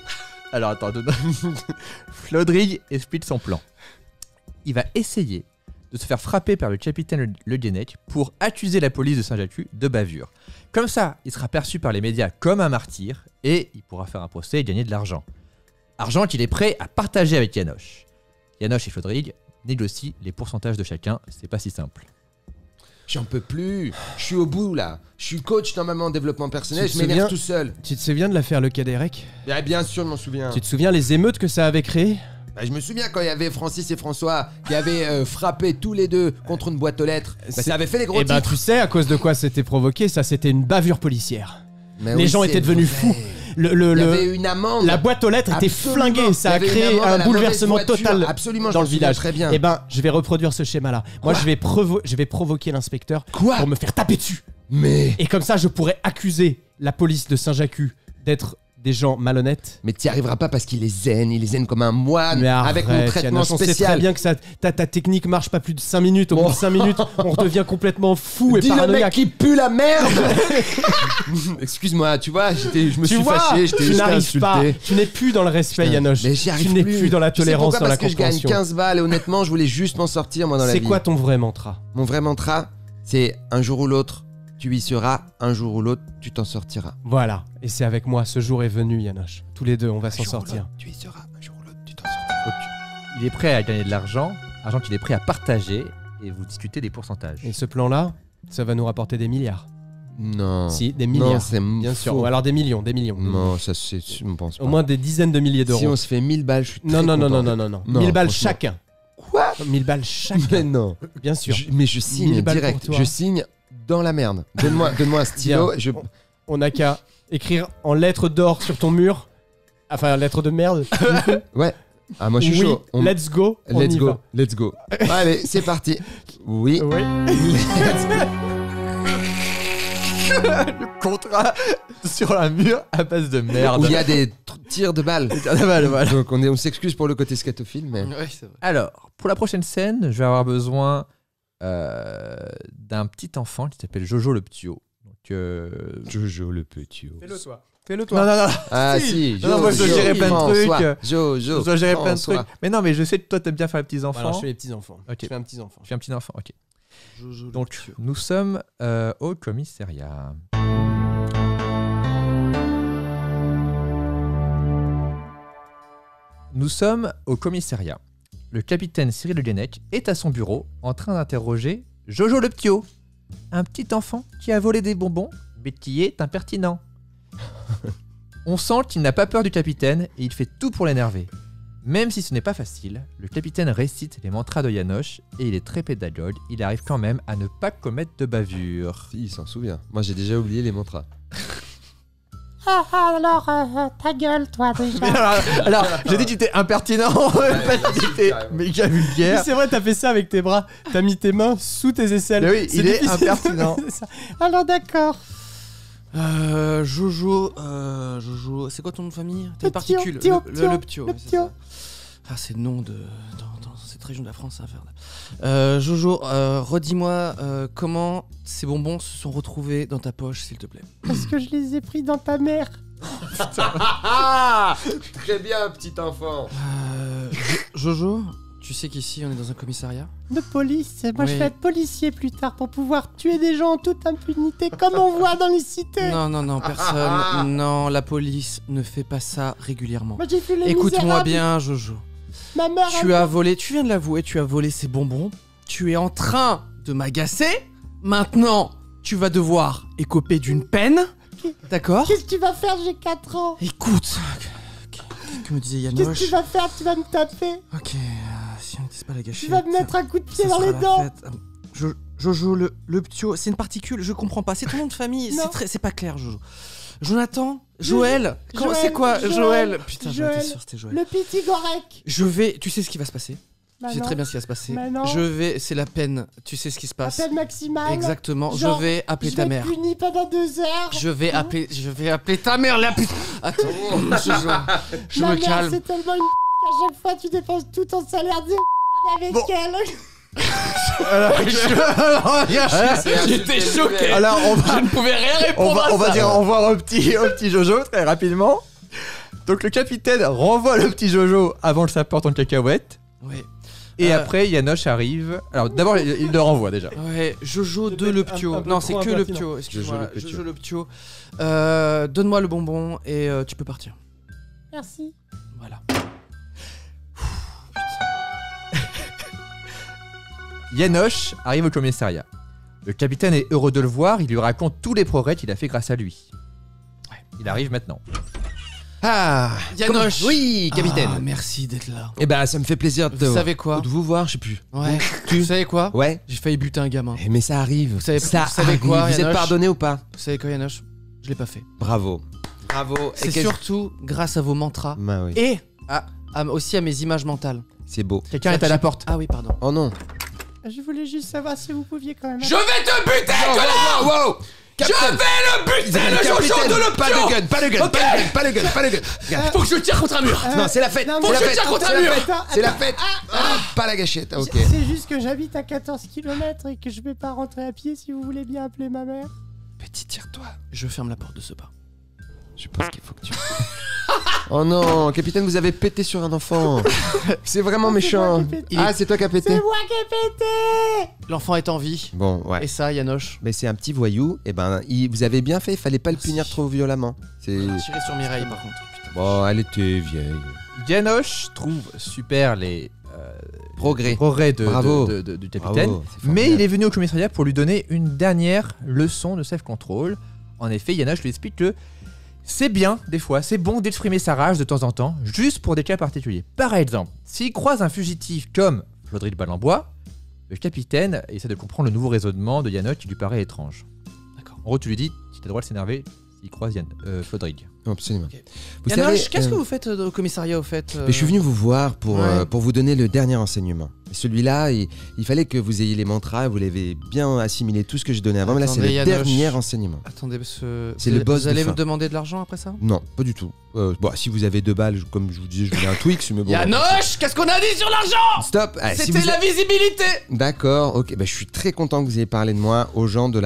Alors attends, Flodrig explique son plan. Il va essayer de se faire frapper par le capitaine Le Guenec pour accuser la police de Saint-Jacques de bavure. Comme ça, il sera perçu par les médias comme un martyr et il pourra faire un procès et gagner de l'argent. Argent qu'il est prêt à partager avec Yanoche. Yanoche et Flodrig négocient les pourcentages de chacun, c'est pas si simple. J'en peux plus. Je suis au bout là. Je suis coach normalement en développement personnel. Tu te Je m'énerve souviens- tout seul. Tu te souviens de l'affaire Le Cadérec? Bien sûr, je m'en souviens. Tu te souviens les émeutes que ça avait créé? Bah, je me souviens quand il y avait Francis et François qui avaient frappé tous les deux contre une boîte aux lettres. Bah, ça avait fait les gros Et bah, titres. tu sais à cause de quoi c'était provoqué? Ça, c'était une bavure policière. Mais les oui, gens c'est étaient devenus vrai. fous. Il Il y avait une amende. La boîte aux lettres était Absolument. flinguée, ça a Il y avait créé une amende à un la bouleversement mauvaise voiture. total Absolument, je dans m'en le souviens village. très bien. Et ben, je vais reproduire ce schéma-là. Moi, je vais provoquer l'inspecteur Quoi pour me faire taper dessus. Mais Et comme ça, je pourrais accuser la police de Saint-Jacques d'être des gens malhonnêtes. t'y arriveras pas parce qu'il est zen comme un moine Mais avec mon arrête, traitement Yanoche, on sait très spécial. bien que ta technique marche pas plus de 5 minutes. Au bout de 5 minutes, on redevient complètement fou et Dis le mec paranoïaque. qui pue la merde. Excuse-moi, tu vois, je me Tu suis vois, fâché, je t'ai tu juste n'arrives pas. insulté. Tu n'es plus dans le respect, Putain, Yanoche. Mais j'y arrive Tu n'es plus dans la Tu sais tolérance, pourquoi dans la Parce que je gagne compréhension. 15 balles et honnêtement, je voulais juste m'en sortir moi dans la vie. C'est quoi ton vrai mantra? Mon vrai mantra, c'est un jour ou l'autre, tu y seras, un jour ou l'autre, tu t'en sortiras. Voilà. Et c'est avec moi. Ce jour est venu, Yanoche. Tous les deux, on va s'en sortir. Tu y seras, un jour ou l'autre, tu t'en sortiras. Il est prêt à gagner de l'argent, argent qu'il est prêt à partager et vous discutez des pourcentages. Et ce plan-là, ça va nous rapporter des milliards. Non. Si, des Non, milliards. c'est Bien sûr. faux. Ou alors des millions, des millions. Non, ça c'est, je ne pense pas. Au moins des dizaines de milliers d'euros. Si on se fait 1000 balles, je suis Non, très non, non, content. non, non, non, Non, 1000 balles franchement. chacun. Quoi 1000 balles chacun. Mais non. Bien sûr. Mais je signe 1000 balles direct. pour toi. Je signe dans la merde. Donne-moi un stylo. Bien. On n'a qu'à écrire en lettres d'or sur ton mur. Enfin, lettres de merde. Ouais. Ah, moi je suis Oui, chaud. let's go. on Let's y go. va. Let's go. Allez, c'est parti. Oui. Oui. Let's go. Le contrat sur un mur à base de merde. Où il y a des tirs de balles. Voilà. Donc on s'excuse pour le côté scatophile, mais... Ouais, c'est vrai. Alors, pour la prochaine scène, je vais avoir besoin d'un petit enfant qui s'appelle Jojo le Ptio. Donc, Jojo le petit. Fais-le toi. Non. Ah si, Non, moi, je dois gérer plein de trucs. Jojo. Je dois gérer plein de trucs. Mais non, mais je sais que toi, t'aimes bien faire les petits enfants. Alors, je fais les petits enfants. Ok. Je fais un petit enfant. Je fais un petit enfant, ok. Jojo, Donc, nous sommes au commissariat. Nous sommes au commissariat. Le capitaine Cyril Le Guenec est à son bureau en train d'interroger Jojo le Ptio, un petit enfant qui a volé des bonbons, mais qui est impertinent. On sent qu'il n'a pas peur du capitaine et il fait tout pour l'énerver. Même si ce n'est pas facile, le capitaine récite les mantras de Yanoche et il est très pédagogue, il arrive quand même à ne pas commettre de bavure. Si, il s'en souvient. Moi j'ai déjà oublié les mantras. Alors, ta gueule, toi, déjà. Alors, j'ai dit que tu étais impertinent, pas que tu étais méga vulgaire. Oui, c'est vrai, t'as fait ça avec tes bras. T'as mis tes mains sous tes aisselles. Mais oui, C'est il est difficile. impertinent. C'est ça. Alors, d'accord. Jojo, c'est quoi ton nom de famille? T'as une Ptio, particule. Ptio, Le Ptio. le ouais, c'est Ptio. ça. Ah, c'est le nom de dans cette région de la France, c'est infernal. Jojo, redis-moi comment ces bonbons se sont retrouvés dans ta poche, s'il te plaît. Parce que je les ai pris dans ta mère. Ah très bien, petit enfant. Jojo, tu sais qu'ici on est dans un commissariat? De police. Moi, Oui. je vais être policier plus tard pour pouvoir tuer des gens en toute impunité, comme on voit dans les cités. Non, personne. Non, la police ne fait pas ça régulièrement. Moi, j'ai vu les Écoute-moi Misérables. bien, Jojo. Ma mère. Tu as volé, tu viens de l'avouer, tu as volé ces bonbons. Tu es en train de m'agacer. Maintenant, tu vas devoir écoper d'une peine. D'accord? Qu'est-ce que tu vas faire? J'ai 4 ans. Écoute, que me disait Qu'est-ce Yanoche? que tu vas faire? Tu vas me taper. Ok, si on n'utilise pas la gâchette. Tu vas me mettre un coup de pied ça dans sera les la dents. fête. Jojo, le Ptio, c'est une particule, je comprends pas. C'est ton nom de famille, Non. c'est pas clair, Jojo. Jonathan? Joël? Joël, C'est quoi? Joël. Putain, j'en Joël. étais sûr que c'était Joël. Le petit Gorek. Je vais. Tu sais ce qui va se passer? Bah Tu sais non. très bien ce qui va se passer. Bah non. Je vais. C'est la peine. Tu sais ce qui se passe. Appel maximale. Exactement. Genre, je vais appeler Je ta vais mère. être puni pendant 2 heures. Je vais appeler ta mère, la pute. Attends, je Ma me mère, calme. c'est tellement une qu'à chaque fois tu dépenses tout ton salaire de avec Bon. elle. J'étais choqué. Alors, Je ne pouvais rien répondre à on va ça. dire au revoir au petit Jojo très rapidement. Donc le capitaine renvoie le petit Jojo avant que ça parte en cacahuète. Ouais. Et après, Yanoche arrive. Alors d'abord, il le renvoie déjà. Ouais, Jojo de le Ptio. un peu Non, c'est trop que le impertinent. Ptio. Excuse-moi. Jojo le Ptio. Jojo le Ptio. Donne-moi le bonbon et tu peux partir. Merci. Voilà. Yanoche arrive au commissariat. Le capitaine est heureux de le voir, il lui raconte tous les progrès qu'il a fait grâce à lui. Ouais, il arrive maintenant. Ah Yanoche. Oui, capitaine. Ah, merci d'être là. Eh ben, ça me fait plaisir Vous savez quoi? de vous voir, je sais plus. Ouais. Vous savez quoi? Ouais. J'ai failli buter un gamin. Mais ça arrive. Vous savez- ça vous savez arrive. quoi, Vous êtes Yanoche pardonné ou pas? Vous savez quoi, Yanoche? Je l'ai pas fait. Bravo. Bravo. C'est surtout grâce à vos mantras Bah oui. et aussi à mes images mentales. C'est beau. Quelqu'un est à la porte. Ah oui, pardon. Oh non. Je voulais juste savoir si vous pouviez quand même. Je vais te buter, connard! Wow, Je vais le buter, le Jojo de le Pas Ptio! de gun, pas de gun, Ok. pas de gun, pas de gun, pas de gun. Regarde. Faut que je tire contre un mur! Non, c'est la fête. non, C'est mais la je fête. tiens contre C'est un la mur. fête. C'est la fête. Pas la gâchette. Ok. C'est juste que j'habite à 14 km et que je vais pas rentrer à pied si vous voulez bien appeler ma mère. Petit, tire-toi. Je ferme la porte de ce pas. Je pense qu'il faut que tu. Oh non, capitaine, vous avez pété sur un enfant. C'est vraiment méchant. moi qui ai pété. Ah, c'est toi qui as pété. C'est moi qui ai pété. L'enfant est en vie. Bon, ouais. Et ça, Yanoche, Mais c'est un petit voyou. Et ben, vous avez bien fait. Il fallait pas le punir trop violemment. C'est. tirez sur Mireille par contre. Putain. Bon, elle était vieille. Yanoche trouve super les Progrès. progrès Bravo. du capitaine. Bravo, c'est Mais formidable. il est venu au commissariat pour lui donner une dernière leçon de self-control. En effet, Yanoche lui explique que c'est bien, des fois, c'est bon d'exprimer sa rage de temps en temps, juste pour des cas particuliers. Par exemple, s'il croise un fugitif comme Flodrid Balambois, le capitaine essaie de comprendre le nouveau raisonnement de Yanoche qui lui paraît étrange. D'accord. En gros, tu lui dis, si t'as le droit de s'énerver, s'il croise Flodrig. Absolument. Ok. Vous Yanoche, savez, qu'est-ce que vous faites au commissariat au fait mais je suis venu vous voir Ouais. pour vous donner le dernier enseignement. Et celui-là, il fallait que vous ayez les mantras, vous l'avez bien assimilé, tout ce que j'ai donné avant, mais là c'est Attendez, le Yanoche. dernier enseignement. Attendez, parce que C'est le boss vous allez de fin. me demander de l'argent après ça Non, pas du tout. Bon, si vous avez 2 balles, comme je vous disais, je voulais un Twix, mais bon. Yanoche, qu'est-ce qu'on a dit sur l'argent? Stop. Ah, si C'était vous la visibilité. D'accord, ok. Bah, je suis très content que vous ayez parlé de moi aux gens je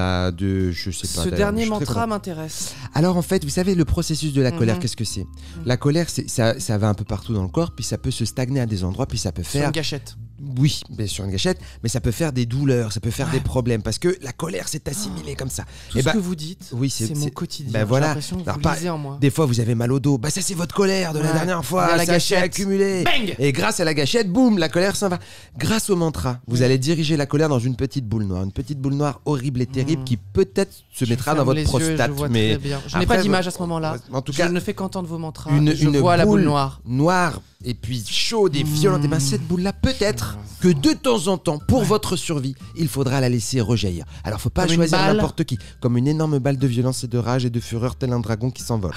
sais pas. Ce d'ailleurs, dernier je suis très mantra content. m'intéresse. Alors en fait, vous savez, le processus de la colère, Mhm. qu'est-ce que c'est? La colère, ça va un peu partout dans le corps, puis ça peut se stagner à des endroits, puis ça peut Sur faire... une gâchette. Oui, mais sur une gâchette, mais ça peut faire des douleurs, ça peut faire des problèmes, parce que la colère, c'est assimilé comme ça. Tout Et ce bah, que vous dites, oui, c'est mon quotidien. bah J'ai voilà. l'impression que Alors, vous pas- lisez en moi. Des fois, vous avez mal au dos. Bah ça, c'est votre colère de la Ouais. dernière fois. Il y a la Ça s'est gâchette. accumulé. Bang. Et grâce à la gâchette, boum, la colère s'en va. Grâce au mantra, vous allez diriger la colère dans une petite boule noire horrible et terrible qui peut-être se mettra Je dans ferme votre les yeux, prostate. je vois mais très bien. Je n'ai après, pas d'image à ce moment-là. En tout Je cas, ne fais qu'entendre vos mantras. une Je vois la boule boule noire. noire et puis chaude et violente. Et ben cette boule-là, peut-être que de temps en temps, pour votre survie, il faudra la laisser rejaillir. Alors, faut pas Comme une choisir balle. n'importe qui, comme une énorme balle de violence et de rage et de fureur, tel un dragon qui s'envole.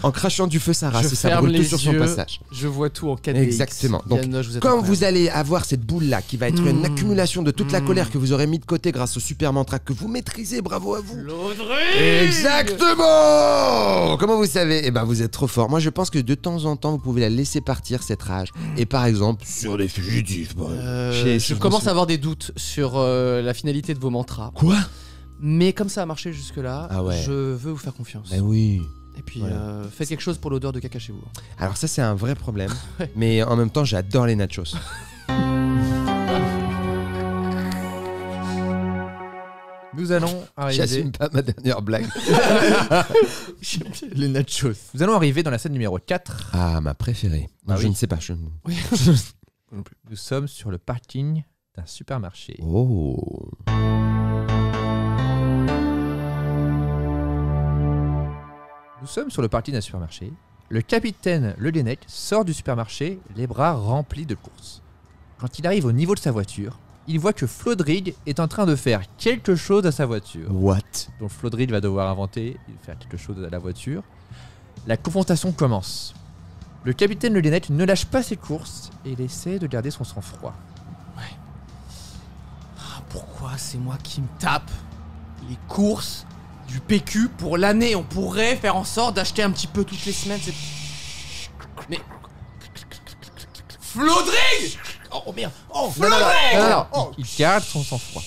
En crachant du feu, ça rase Je et ça ferme brûle tout les sur son yeux. passage. Je vois tout en 4DX. Exactement. Donc, Yanoche, vous êtes Quand incroyable. vous allez avoir cette boule-là, qui va être une accumulation de toute la colère que vous aurez mis de côté grâce au super mantra que vous maîtrisez, bravo à vous. Exactement. Comment vous savez? Eh ben, vous êtes trop fort. Moi, je pense que de temps en temps, vous pouvez la laisser partir, cette rage. Et par exemple, sur des fugitifs. Je commence à avoir des doutes sur la finalité de vos mantras. Quoi? Mais comme ça a marché jusque-là, Ah ouais. je veux vous faire confiance. Ben oui. Et puis, Voilà. faites quelque chose pour l'odeur de caca chez vous. Alors ça, c'est un vrai problème. Ouais. Mais en même temps, j'adore les nachos. Nous allons arriver. J'assume pas ma dernière blague. Les nachos. Nous allons arriver dans la scène numéro 4. Ah, ma préférée. Non, Ah je oui. ne sais pas. Nous sommes sur le parking d'un supermarché. Oh. Nous sommes sur le parking d'un supermarché. Le capitaine Le Guenec sort du supermarché, les bras remplis de courses. Quand il arrive au niveau de sa voiture, il voit que Flodrig est en train de faire quelque chose à sa voiture. What? Donc Flodrig va devoir inventer, faire quelque chose à la voiture. La confrontation commence. Le capitaine Le Guenec ne lâche pas ses courses et il essaie de garder son sang-froid. Pourquoi c'est moi qui me tape les courses du PQ pour l'année? On pourrait faire en sorte d'acheter un petit peu toutes les semaines. Mais... Flodrig! Oh merde! Oh, Flodrig! Non, il garde son sang-froid.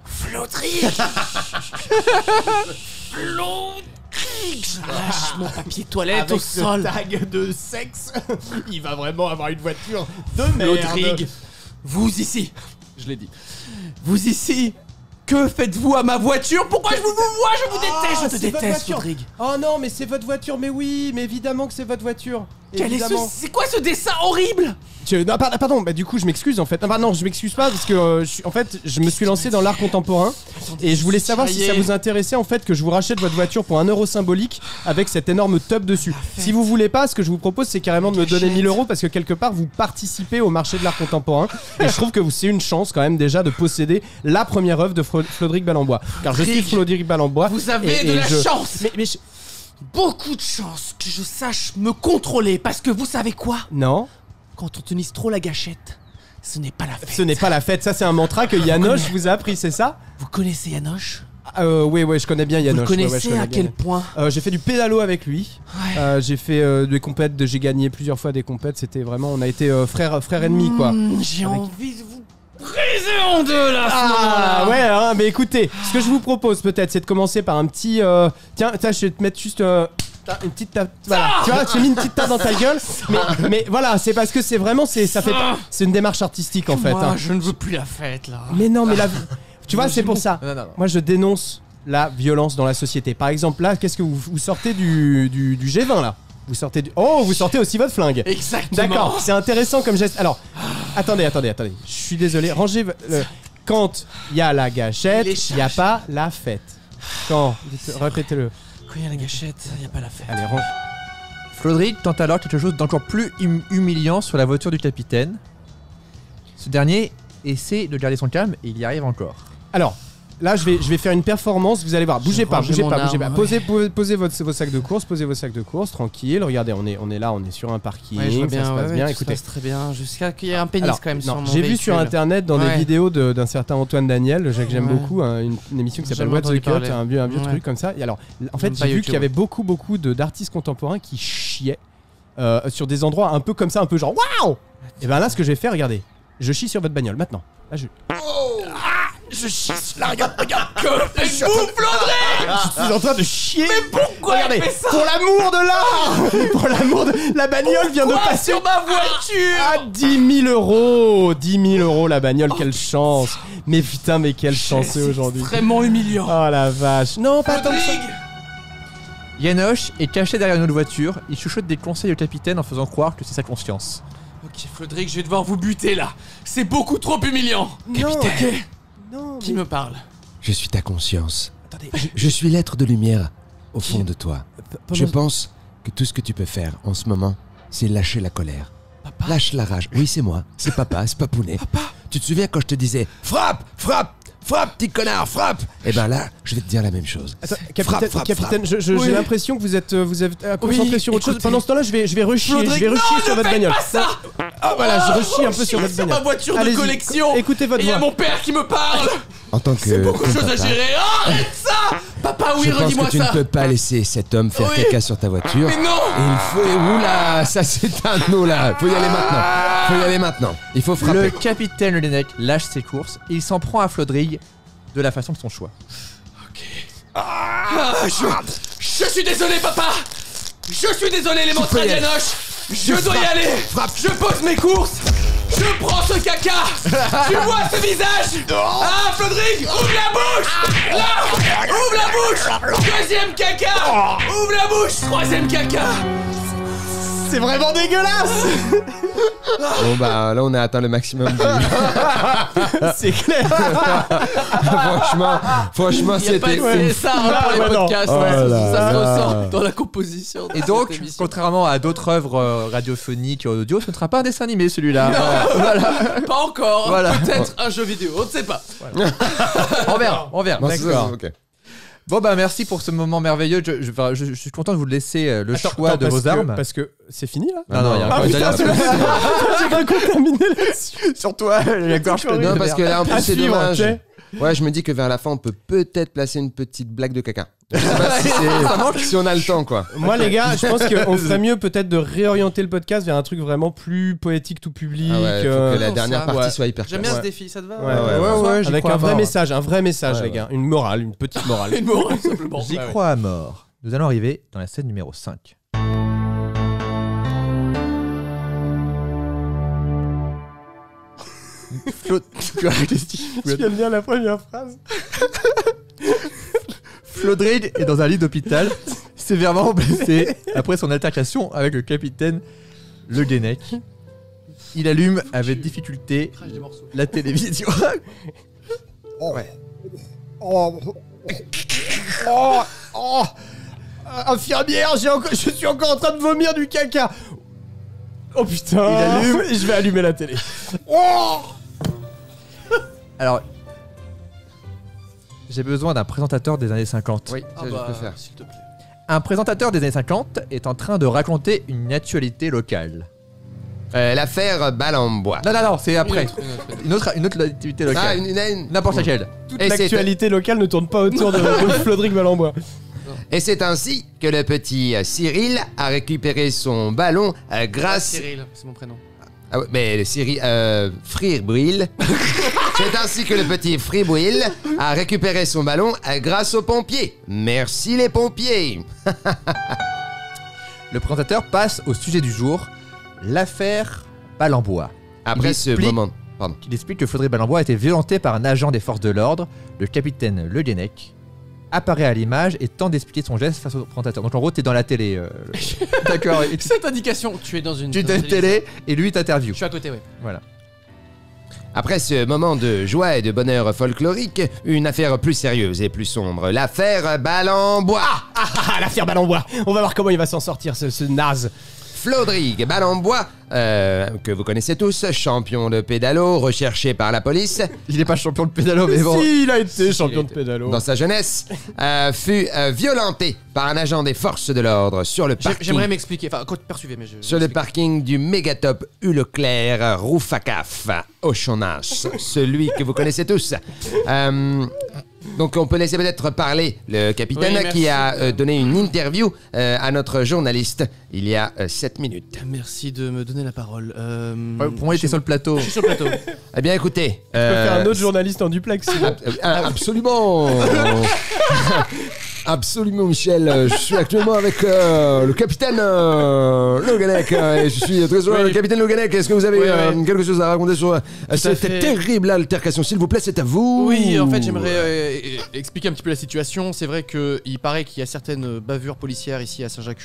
Flodrig! Flodrig! Je lâche mon papier toilette au sol. tag de sexe, il va vraiment avoir une voiture de merde. Flodrig, vous ici, je l'ai dit. Vous ici, que faites-vous à ma voiture? Pourquoi je vous vois? Je vous déteste, je te c'est votre déteste, voiture. Flodrig. Oh non, mais c'est votre voiture, mais oui, mais évidemment que c'est votre voiture. Quel est Évidemment. c'est quoi ce dessin horrible? Non, pardon, bah du coup je m'excuse en fait. Non, je m'excuse pas parce que en fait je me suis lancé dans l'art contemporain et je voulais savoir si ça vous intéressait en fait que je vous rachète votre voiture pour 1 euro symbolique avec cet énorme tub dessus. Si vous voulez pas, ce que je vous propose c'est carrément de me donner 1000 euros parce que quelque part vous participez au marché de l'art contemporain et je trouve que c'est une chance quand même déjà de posséder la première œuvre de Flodrig Ballambois. Car je suis Flodrig Ballambois. Vous avez de la chance. Mais Beaucoup de chance que je sache me contrôler parce que vous savez quoi? non. Quand on tenise trop la gâchette, ce n'est pas la fête. Ce n'est pas la fête, ça c'est un mantra que Yanoche vous a appris, c'est ça? Vous connaissez Yanoche? Oui, je connais bien Yanoche. Vous le Ouais, connaissez je connais à bien. quel point? J'ai fait du pédalo avec lui. Ouais. J'ai fait des compètes, j'ai gagné plusieurs fois des compètes. C'était vraiment, on a été frère ennemi quoi. J'ai envie de vous briser en deux là. Ah ouais, hein, mais écoutez, ce que je vous propose peut-être, c'est de commencer par un petit. Tiens, je vais te mettre juste. Une petite tape, voilà. Tu vois, tu as mis une petite tape dans ta gueule, mais voilà, c'est parce que c'est vraiment, c'est une démarche artistique en fait. Moi, hein. je ne veux plus la fête là. Mais non, mais tu vois, c'est pour ça. Non. Moi, je dénonce la violence dans la société. Par exemple, là, qu'est-ce que vous sortez du G20 là? Vous sortez vous sortez aussi votre flingue. Exactement. D'accord, c'est intéressant comme geste. Alors, attendez. Je suis désolé. Rangez. Quand il y a la gâchette, il n'y a pas la fête. Quand répétez-le. Quand il y a la gâchette, il n'y a pas la fête. Allez, range. Flodrig tente alors quelque chose d'encore plus humiliant sur la voiture du capitaine. Ce dernier essaie de garder son calme et il y arrive encore. Alors, là, je vais faire une performance. Vous allez voir. Bougez pas. ranger mon Posez arme, vos sacs de course. Tranquille. Regardez, on est là, on est sur un parking. Ouais, je vois ça se passe bien. tout Écoutez. se passe très bien. Jusqu'à qu'il y ait un pénis quand même sur mon j'ai vu sur véhicule. internet dans des Ouais. vidéos d'un certain Antoine Daniel, que j'aime Ouais. beaucoup, une émission qui J'ai s'appelle jamais What the entendu Cut, parler. un vieux Ouais. truc comme ça. Et alors, en fait, Même pas j'ai vu YouTube. qu'il y avait beaucoup d'artistes contemporains qui chiaient sur des endroits un peu comme ça, un peu genre waouh. Et ben là, ce que je vais faire, regardez, je chie sur votre bagnole maintenant. Là, je chie. Là, regarde. Je suis en train de chier. Mais pourquoi regardez, pour l'amour de l'art, pour l'amour de la bagnole vient de passer sur ma voiture à 10 000 euros. 10 000 euros la bagnole, quelle chance. Mais putain, mais quel chanceux aujourd'hui. Vraiment humiliant. Oh la vache. Non, pas tant que ça. Yanoche est caché derrière une autre voiture. Il chuchote des conseils au capitaine en faisant croire que c'est sa conscience. Ok, Flodrig, je vais devoir vous buter là. C'est beaucoup trop humiliant. Capitaine, Non, qui me parle? Je suis ta conscience. attendez. Je suis l'être de lumière au fond de toi. Je Pendant- pense que tout ce que tu peux faire en ce moment, c'est lâcher la colère. Papa. Lâche la rage. Oui, c'est moi. C'est papa, c'est Papounet. Tu te souviens quand je te disais frappe, frappe, frappe, petit connard, frappe. Et ben là, je vais te dire la même chose. Attends, Frappe, frappe, capitaine, j'ai Oui. l'impression que vous êtes concentré Oui, sur autre chose. écoutez. Pendant ce temps-là, je vais rechier Flodrig, sur non, votre ne bagnole. faites pas ça. Ah voilà, je rechie un peu sur votre Sur bagnole. ma voiture de Allez-y, collection. écoutez votre Et il y a voix. mon père qui me parle. En tant que C'est beaucoup de ton choses à papa, gérer. Arrête ça. Papa, oui, je pense redis-moi que tu ça. ne peux pas laisser cet homme faire Oui. caca sur ta voiture. Mais non. Et il faut... Oula, ça c'est un no là. Faut y aller maintenant. Faut y aller maintenant. Il faut Le frapper. capitaine Le Dennec lâche ses courses et il s'en prend à Flodrig de la façon de son choix. Je suis désolé, papa. Je suis désolé, les peux y montres à aller. Yanoche. Je dois y frappe. aller. Je pose mes courses. Je prends ce caca. Tu vois ce visage? Ah, Flodrig, ouvre la bouche. Là, ouvre la bouche. Deuxième caca. Ouvre la bouche. Troisième caca. C'est vraiment dégueulasse. Bon bah là on a atteint le maximum. C'est clair. franchement Il n'y a pas c'était. de CSA pour les Ouais, non. podcasts. Oh là Ça se là. ressent dans la composition. de Et donc, cette émission. contrairement à d'autres œuvres radiophoniques et audio, ce ne sera pas un dessin animé celui-là. Pas encore. Voilà. Peut-être un jeu vidéo. On ne sait pas. On verra, on verra. Bon, c'est D'accord. ça, ok. Bon bah merci pour ce moment merveilleux. Je suis content de vous laisser le choix Attends, de vos armes. Parce que c'est fini là. Non, non, il y a Ah encore putain, une j'ai cru qu'on terminait là-dessus. sur toi, la gorge pleine de Non parce que là en À plus c'est suivre, dommage. tu sais. Ouais, je me dis que vers la fin on peut peut-être placer une petite blague de caca. Je sais pas si on a le temps quoi. Moi les gars, je pense qu'on ferait mieux peut-être de réorienter le podcast vers un truc vraiment plus poétique, tout public. Ah ouais, faut que la non, dernière ça, partie ouais. soit hyper J'aime classe. bien ce défi. Ça te va? Ouais, j'y avec crois un à vrai mort. message, Ouais, les gars. Une morale, une petite morale. Une morale, simplement. J'y crois à mort. Nous allons arriver dans la scène numéro 5. Tu J'aime bien la première phrase. Flodrig est dans un lit d'hôpital, sévèrement blessé après son altercation avec le capitaine Le Dennec. Il allume avec difficulté Crache des morceaux. la télévision. Infirmière, je suis encore en train de vomir du caca. Oh putain. Il allume. Je vais allumer la télé. Alors, j'ai besoin d'un présentateur des années 50. Oui, ça je peux faire. S'il te plaît. Un présentateur des années 50 est en train de raconter une actualité locale. L'affaire balle en bois. Non, c'est après. Une autre. Une autre actualité locale. Ah, une- N'importe laquelle. Toute Et l'actualité locale ne tourne pas autour de Flodrig Malambois. Et c'est ainsi que le petit Cyril a récupéré son ballon grâce... Cyril, c'est mon prénom. Ah ouais, mais le Cyril... Fribouil. C'est ainsi que le petit Fribouil a récupéré son ballon grâce aux pompiers. Merci les pompiers. Le présentateur passe au sujet du jour, l'affaire Balembois. Après Il ce explique- moment... Pardon. Il explique que Flodrig Balembois a été violenté par un agent des forces de l'ordre, le capitaine Le Dennec, apparaît à l'image et tente d'expliquer son geste face au présentateur. Donc en gros, t'es dans la télé. D'accord. Et Cette indication, tu es dans une. tu es dans dans la une télé et lui t'interview. Je suis à côté, ouais. Voilà. Après ce moment de joie et de bonheur folklorique, une affaire plus sérieuse et plus sombre. L'affaire balle en bois. Ah, l'affaire Balambois. On va voir comment il va s'en sortir, ce naze. Flodrig Ballembois, que vous connaissez tous, champion de pédalo, recherché par la police. Il n'est pas champion de pédalo, mais bon. Si, il a été champion de pédalo. Dans sa jeunesse, fut violenté par un agent des forces de l'ordre sur le parking. J'aimerais m'expliquer. Enfin, poursuivez, mais je. Sur le parking du mégatop Hulleclair Roufacaf, Auchonas, celui que vous connaissez tous. Donc on peut laisser peut-être parler le capitaine Oui, qui a donné une interview à notre journaliste il y a 7 minutes. Merci de me donner la parole. Pour moi, il était sur le plateau. Je suis sur le plateau. Eh bien écoutez... Je peux faire un autre journaliste en duplex. Sinon. Absolument. Absolument, Michel. Je suis actuellement avec le capitaine Le Guenec. Et je suis très heureux. Oui. Le capitaine Le Guenec, est-ce que vous avez quelque chose à raconter sur cette fait. terrible altercation? S'il vous plaît, c'est à vous. Oui, en fait, j'aimerais expliquer un petit peu la situation. C'est vrai qu'il paraît qu'il y a certaines bavures policières ici à Saint-Jacques.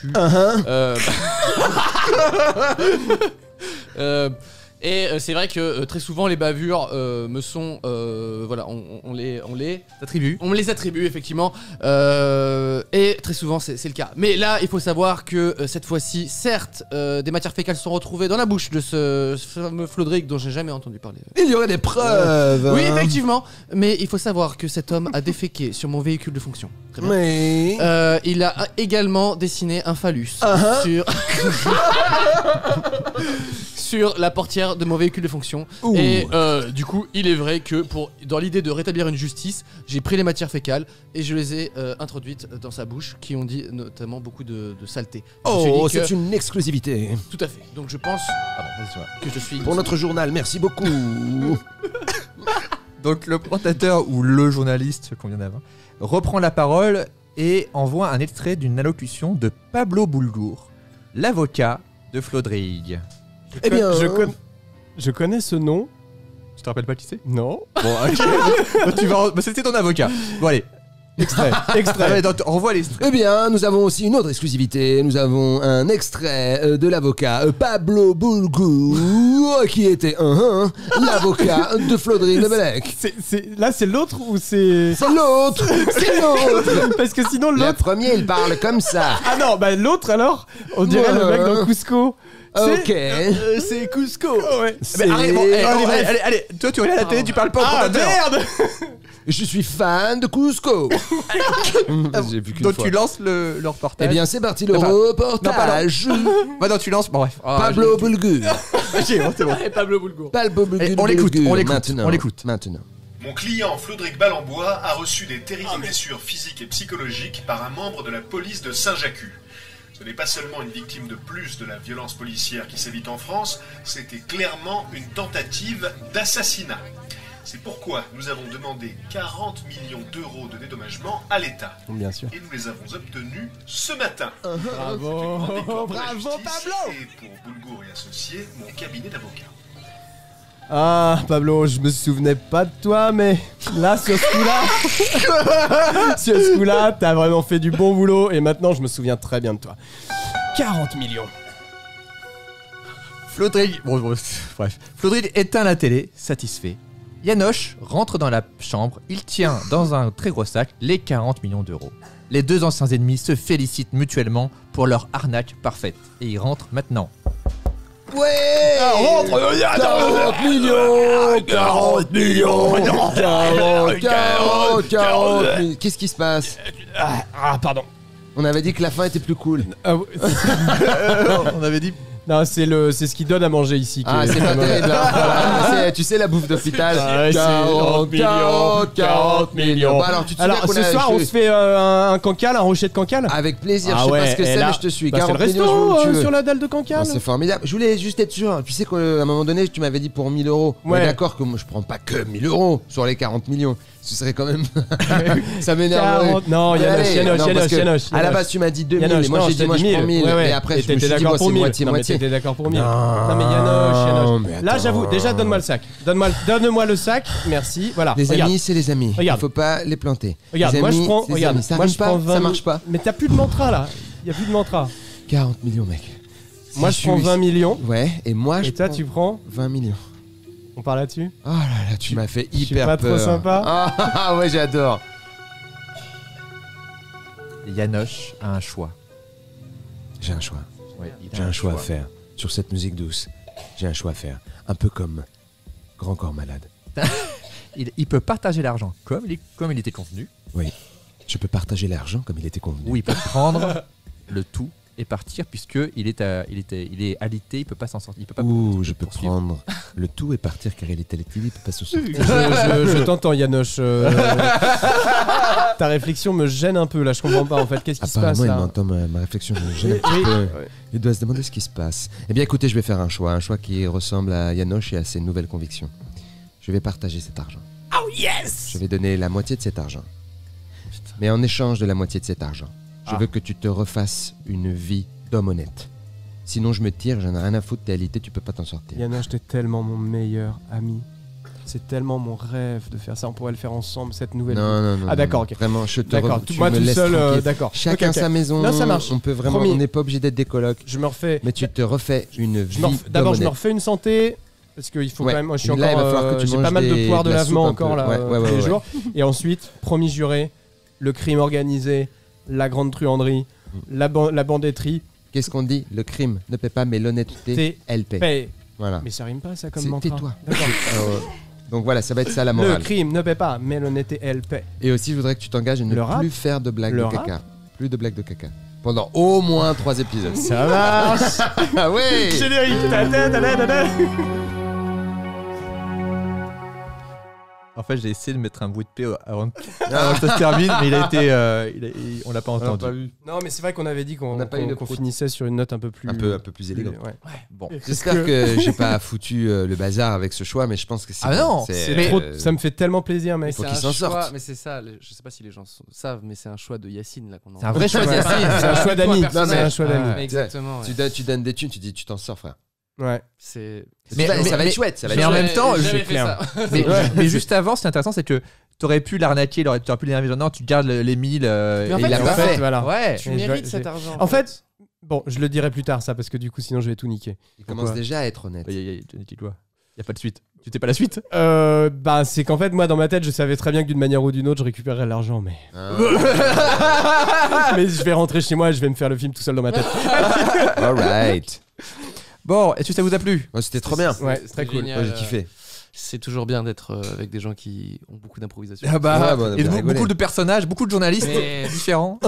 Et c'est vrai que très souvent les bavures me sont voilà, on me les attribue effectivement et très souvent c'est le cas. Mais là il faut savoir que cette fois-ci certes des matières fécales sont retrouvées dans la bouche de ce fameux Flodrig dont j'ai jamais entendu parler. Il y aurait des preuves. Oui effectivement, mais il faut savoir que cet homme a déféqué sur mon véhicule de fonction. Très bien. Oui. Il a également dessiné un phallus sur sur la portière de mon véhicule de fonction. Ouh. Et du coup, il est vrai que dans l'idée de rétablir une justice, j'ai pris les matières fécales et je les ai introduites dans sa bouche, qui ont dit notamment beaucoup de saleté. Je me suis Oh, dit que- c'est une exclusivité. Tout à fait. Donc je pense que je suis... Pour notre journal, merci beaucoup. Donc le présentateur ou le journaliste qu'on vient d'avoir reprend la parole et envoie un extrait d'une allocution de Pablo Bulgour, l'avocat de Flodrig. Eh bien, Je connais ce nom. Tu te rappelles pas qui c'est? Non. Bon, ok. C'était ton avocat. Bon, allez. Extrait. Allez, donc, on revoit l'extrait. Eh bien, nous avons aussi une autre exclusivité. Nous avons un extrait de l'avocat Pablo Bulgour, qui était l'avocat de Flodrig Lebelec. Là, c'est l'autre ou c'est. C'est l'autre. C'est l'autre. Parce que sinon, Le l'autre. premier, il parle comme ça. Ah non, bah l'autre alors, on dirait le mec dans Cusco. Ok. c'est Cusco. Ouais. Mais arrête, bon, Allez, allez, toi tu regardes la télé, tu parles pas au Ah présentateur. merde. Je suis fan de Cusco. J'ai vu qu'une Donc fois. tu lances le reportage. Eh bien, c'est parti le Enfin, reportage. Bah non, tu lances. Bon bref. Pablo Bulgour. C'est bon. Et Pablo Bulgour. Pablo Bulgour. Eh, on l'écoute, Bulgour. on l'écoute, Maintenant. on l'écoute. Maintenant. Mon client Flodrig Ballembois a reçu des terribles blessures physiques et psychologiques par un membre de la police de Saint-Jacques. Ce n'est pas seulement une victime de plus de la violence policière qui sévit en France, c'était clairement une tentative d'assassinat. C'est pourquoi nous avons demandé 40 millions d'euros de dédommagement à l'État. Bien sûr. Et nous les avons obtenus ce matin. Bravo. Bravo Bravo Pablo. Et pour Bulgour et associés, mon cabinet d'avocats. Ah Pablo, je me souvenais pas de toi, mais là sur ce coup-là, t'as vraiment fait du bon boulot et maintenant je me souviens très bien de toi. 40 millions. Flodrig. Bon, bref. Flodrig éteint la télé, satisfait. Yanoche rentre dans la chambre, il tient dans un très gros sac les 40 millions d'euros. Les deux anciens ennemis se félicitent mutuellement pour leur arnaque parfaite. Et ils rentrent maintenant. Ouais. 40 millions. 40 millions. 40 millions. Qu'est-ce qui se passe? Ah pardon. On avait dit que la fin était plus cool. On avait dit. Non, c'est ce qui donne à manger ici. Ah, c'est pas terrible. Hein. Voilà, tu sais, la bouffe d'hôpital. Ah, c'est 40 millions. Bah, alors, tu te souviens Alors qu'on ce a- soir, on se fait un cancal, un rocher de cancal. Avec plaisir, Ah je sais ouais, pas ce que et c'est, là, mais je te suis. bah, c'est le 40 millions, resto tu veux. sur la dalle de cancal. Oh, c'est formidable. Je voulais juste être sûr. Tu sais qu'à un moment donné, tu m'avais dit pour 1000 euros. On est Ouais. d'accord que moi, je prends pas que 1000 euros sur les 40 millions. Ce serait quand même. Ça m'énerverait. 40. Non, Mais Yanoche, allez, Yanoche, non, parce Yanoche, que Yanoche. À la base, tu m'as dit 2000. Yanoche, Et moi, non, j'ai je dit, t'ai moi, je dit prends 1000. Ouais, ouais. Et après, Et je me t'étais suis dit, d'accord moi, pour c'est 1000. moitié-moitié. T'étais d'accord pour 1000. Non. Non, mais Yanoche, Yanoche. mais Là, attends. j'avoue, déjà, donne-moi le sac. Donne-moi le sac. Merci. Voilà. Les Regarde. amis, c'est les amis. Regarde. Il faut pas les planter. Regarde, Les moi je amis, prends. c'est les Regarde, amis. Ça moi rime je prends pas, 20. ça marche pas. Mais t'as plus de mantra là. Y a plus de mantra. 40 millions, mec. Moi Si je prends 20 millions. Ouais, et moi, je Et toi prends tu prends. 20 millions. On parle là-dessus. Oh là là, tu m'as fait je suis hyper pas peur. trop sympa. Ah ouais, j'adore. Yanoche a un choix. J'ai un choix. J'ai un choix à faire sur cette musique douce. J'ai un choix à faire. Un peu comme Grand Corps Malade. Il peut partager l'argent comme il était convenu. Oui. Je peux partager l'argent comme il était convenu. Ou il peut prendre le tout et partir puisqu'il est alité, il peut pas s'en sortir. Il peut pas Ou je peux poursuivre. prendre le tout et partir car il est alité, il peut pas se sortir. Je t'entends, Yanoche. Ta réflexion me gêne un peu là, je comprends pas en fait. Qu'est-ce qui se passe Apparemment, il là? m'entend ma réflexion. me gêne un petit peu. Il doit se demander ce qui se passe. Eh bien, écoutez, je vais faire un choix qui ressemble à Yanoche et à ses nouvelles convictions. Je vais partager cet argent. Oh yes! Je vais donner la moitié de cet argent. Mais en échange de la moitié de cet argent, je veux que tu te refasses une vie d'homme honnête. Sinon, je me tire, j'en ai rien à foutre, t'es alité, tu peux pas t'en sortir. Yanoche, t'es tellement mon meilleur ami. C'est tellement mon rêve de faire ça. On pourrait le faire ensemble, cette nouvelle vie. Non. Ah, d'accord, ok. Vraiment, je te D'accord, tu moi me tout laisses seul, tranquille. d'accord. Chacun Ok, ok. sa maison. Non, ça marche. On peut vraiment, Promis. on n'est pas obligé d'être des colocs. Je me refais. Mais tu te refais une vie D'abord, je me d'homme refais une santé. Parce qu'il faut Ouais. quand même. Moi, je suis Là, il va encore. falloir que tu J'ai manges pas mal de poires de de la lavement soupe un encore peu. là Ouais, tous les ouais. jours. Et ensuite, promis juré, le crime organisé, la grande truanderie, la bandetterie. Qu'est-ce qu'on dit? Le crime ne paie pas, mais l'honnêteté, elle paie. Paye. Voilà. Mais ça rime pas ça comme C'est- mantra. tais-toi. D'accord. Donc voilà, ça va être ça la Le morale. crime ne paie pas, mais l'honnêteté elle paie. Et aussi, je voudrais que tu t'engages à ne Le rap plus faire de blagues Le de rap caca. Plus de blagues de caca. Pendant au moins 3 épisodes. Ça marche. Ah ouais! Générique. Ta-ta-ta-ta-ta. En fait, j'ai essayé de mettre un bruit de paix avant que ça se termine, mais il a été, on l'a pas entendu. Non, mais c'est vrai qu'on avait dit qu'on On n'a pas eu le qu'on prout. finissait sur une note un peu plus. Un peu plus élégante. Ouais. Bon. J'espère que j'ai pas foutu le bazar avec ce choix, mais je pense que c'est. Ah non, C'est Mais- trop. Ça me fait tellement plaisir, mec. Faut C'est qu'il un s'en choix, sorte. mais c'est ça, je sais pas si les gens savent, mais c'est un choix de Yacine là qu'on C'est un vrai choix de Ouais, Yacine. c'est un choix d'amis. Non, mais- C'est un choix d'amis. Ouais. Exactement. ouais. Tu donnes des thunes, tu dis tu t'en sors, frère. Ouais. C'est. Mais- ça va mais- être chouette, ça va mais être en chouette. même temps, J'avais je- fait clair. ça. Mais juste avant, ce qui est intéressant, c'est que t'aurais pu l'arnaquer, t'aurais pu l'énerver, genre non, tu gardes les 1000. Mais en Et fait, il a En pas fait, fait. voilà. Ouais. Tu Mais mérites je- cet argent. En fait, bon, je le dirai plus tard ça parce que du coup sinon je vais tout niquer. Il commence déjà à être honnête. Il y a pas de suite. Tu t'es pas la suite? Bah c'est qu'en fait moi dans ma tête je savais très bien que d'une manière ou d'une autre je récupérerais l'argent mais Hein. mais je vais rentrer chez moi et je vais me faire le film tout seul dans ma tête. Alright. Bon, est-ce que ça vous a plu? Ouais, c'était trop bien. Ouais, C'était très cool. génial. Moi, j'ai kiffé. C'est toujours bien d'être avec des gens qui ont beaucoup d'improvisation. Ah bah, Ouais, bon, on a et bien rigolé. beaucoup de personnages, beaucoup de journalistes Mais- différents.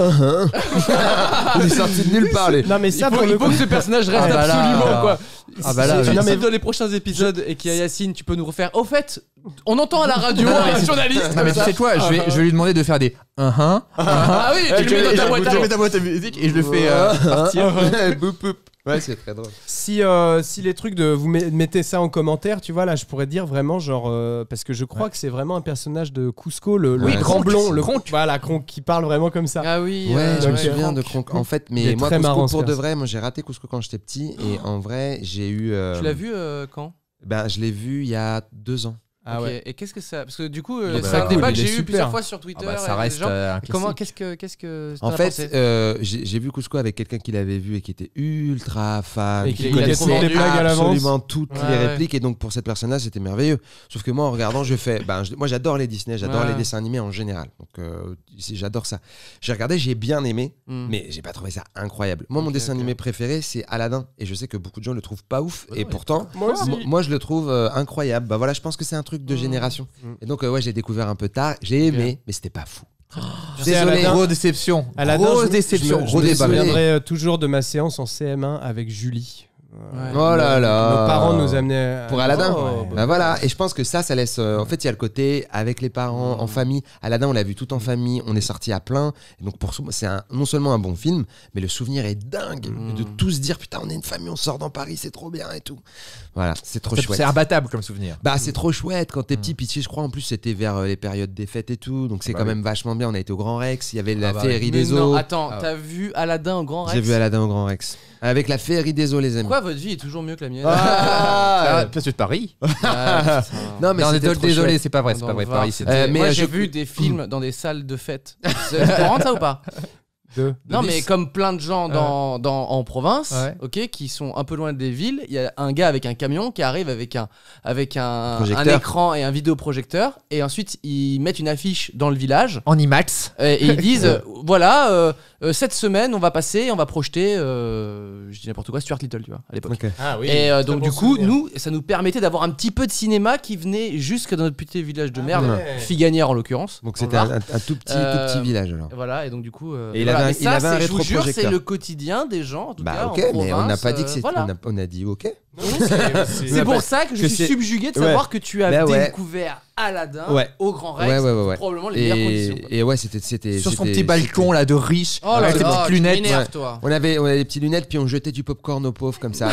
Il est sorti de nulle part, lui. Non mais ça pour le Il faut coup que ce personnage reste Ah bah là, absolument quoi. Ah bah là, Si oui. non, mais dans les prochains épisodes et qu'il y a Yacine, tu peux nous refaire. Au fait, on entend à la radio un journaliste. Non mais tu sais quoi, je vais lui demander de faire des Ah oui, tu le mets dans ta boîte à mets ta boîte à musique et je le fais partir. Boop, boop. Ouais, c'est très drôle. si les trucs de vous mettez ça en commentaire, tu vois là, je pourrais dire vraiment genre parce que je crois que c'est vraiment un personnage de Cusco, le Oui, grand Kronk. blond, le Kronk. voilà, Kronk qui parle vraiment comme ça. Ah oui. Ouais, je me ok. souviens de Kronk. En fait, Il mais est moi, très Cusco, marrant, ce pour de perso. vrai, moi j'ai raté Cusco quand j'étais petit et en vrai, j'ai eu. Tu l'as vu quand? Ben, je l'ai vu il y a 2 ans. Ah Ok. ouais. Et qu'est-ce que ça? Parce que du coup, Il est c'est très un cool, débat il que est j'ai eu super. plusieurs fois sur Twitter. Ah bah, ça avec reste des gens. un Comment? classique. Qu'est-ce que En t'en as fait, pensé j'ai vu Cusco avec quelqu'un qui l'avait vu et qui était ultra fan, Et qui qui connaissait connaissait les blagues à l'avance. absolument toutes Ouais, les ouais. répliques et donc pour cette personne-là c'était merveilleux. Sauf que moi en regardant je fais, moi j'adore les Disney, j'adore Ouais. les dessins animés en général, donc j'adore ça. J'ai regardé, j'ai bien aimé, Hmm. mais j'ai pas trouvé ça incroyable. Moi mon Ok, dessin ok. animé préféré c'est Aladdin et je sais que beaucoup de gens le trouvent pas ouf Bah et non, pourtant Moi aussi. moi je le trouve incroyable. Bah voilà, je pense que c'est un truc de génération. Mm. Et donc ouais, j'ai découvert un peu tard, j'ai aimé, mais c'était pas fou. Tu sais, Désolé. Aladdin- Grosse déception. Aladdin, Grosse je déception. me Gros débat. désolé. souviendrai toujours de ma séance en CM1 avec Julie. Ouais. Oh là là. Nos parents nous amenaient Pour Aladdin. Oh, Bah voilà, et je pense que ça laisse. En fait, il y a le côté avec les parents, en famille. Aladdin, on l'a vu tout en famille, on est sorti à plein. Et donc, c'est non seulement un bon film, mais le souvenir est dingue. De tout se dire, putain, on est une famille, on sort dans Paris, c'est trop bien et tout. Voilà, c'est trop chouette. C'est imbattable comme souvenir. Bah, c'est trop chouette quand t'es petit. Pitié, je crois, en plus, c'était vers les périodes des fêtes et tout. Donc, c'est Bah quand oui. même vachement bien. On a été au Grand Rex, il y avait la bah féerie Mais des non, eaux. attends, t'as vu Aladdin au Grand Rex? J'ai vu Aladdin au Grand Rex. Avec la féerie des eaux, les amis. Pourquoi votre vie est toujours mieux que la mienne? Ah, parce que de Paris. Ah, putain. Non, mais Non, c'était trop désolé, chouette. c'est pas vrai, c'est Dans pas vrai. le Paris, Var, c'est. c'était- mais Moi, je- j'ai vu des films dans des salles de fête. C'est courant ça ou pas? Non, mais comme plein de gens en province, Ouais. ok, qui sont un peu loin des villes, il y a un gars avec un camion qui arrive avec un Projecteur. écran et un vidéoprojecteur, et ensuite ils mettent une affiche dans le village. En IMAX. Et ils disent voilà, cette semaine on va passer, on va projeter, je dis n'importe quoi, Stuart Little, tu vois, à l'époque. Ok. Ah oui. Et donc bon du coup, souvenir. nous, ça nous permettait d'avoir un petit peu de cinéma qui venait jusque dans notre petit village de merde, ouais. Figuanière en l'occurrence. Donc dans c'était le Var. un tout petit village alors. Voilà, et donc du coup. Et il voilà. avait un- Mais il ça, avait un c'est- je vous jure, rétroprojecteur. c'est le quotidien des gens, en tout cas. Bah ok, en mais on n'a province, pas dit que c'était. voilà. On a dit ok. C'est pour ça que je que suis c'est- subjugué de Ouais. savoir que tu as Bah ouais. découvert Aladdin Ouais. au Grand Rex, Ouais. probablement les meilleures conditions. quoi. Et ouais, c'était. Sur son c'était- petit balcon là de riche. Oh là avec ses là, petites tu lunettes. m'énerves, ouais. toi. On avait des petites lunettes, puis on jetait du popcorn aux pauvres comme ça.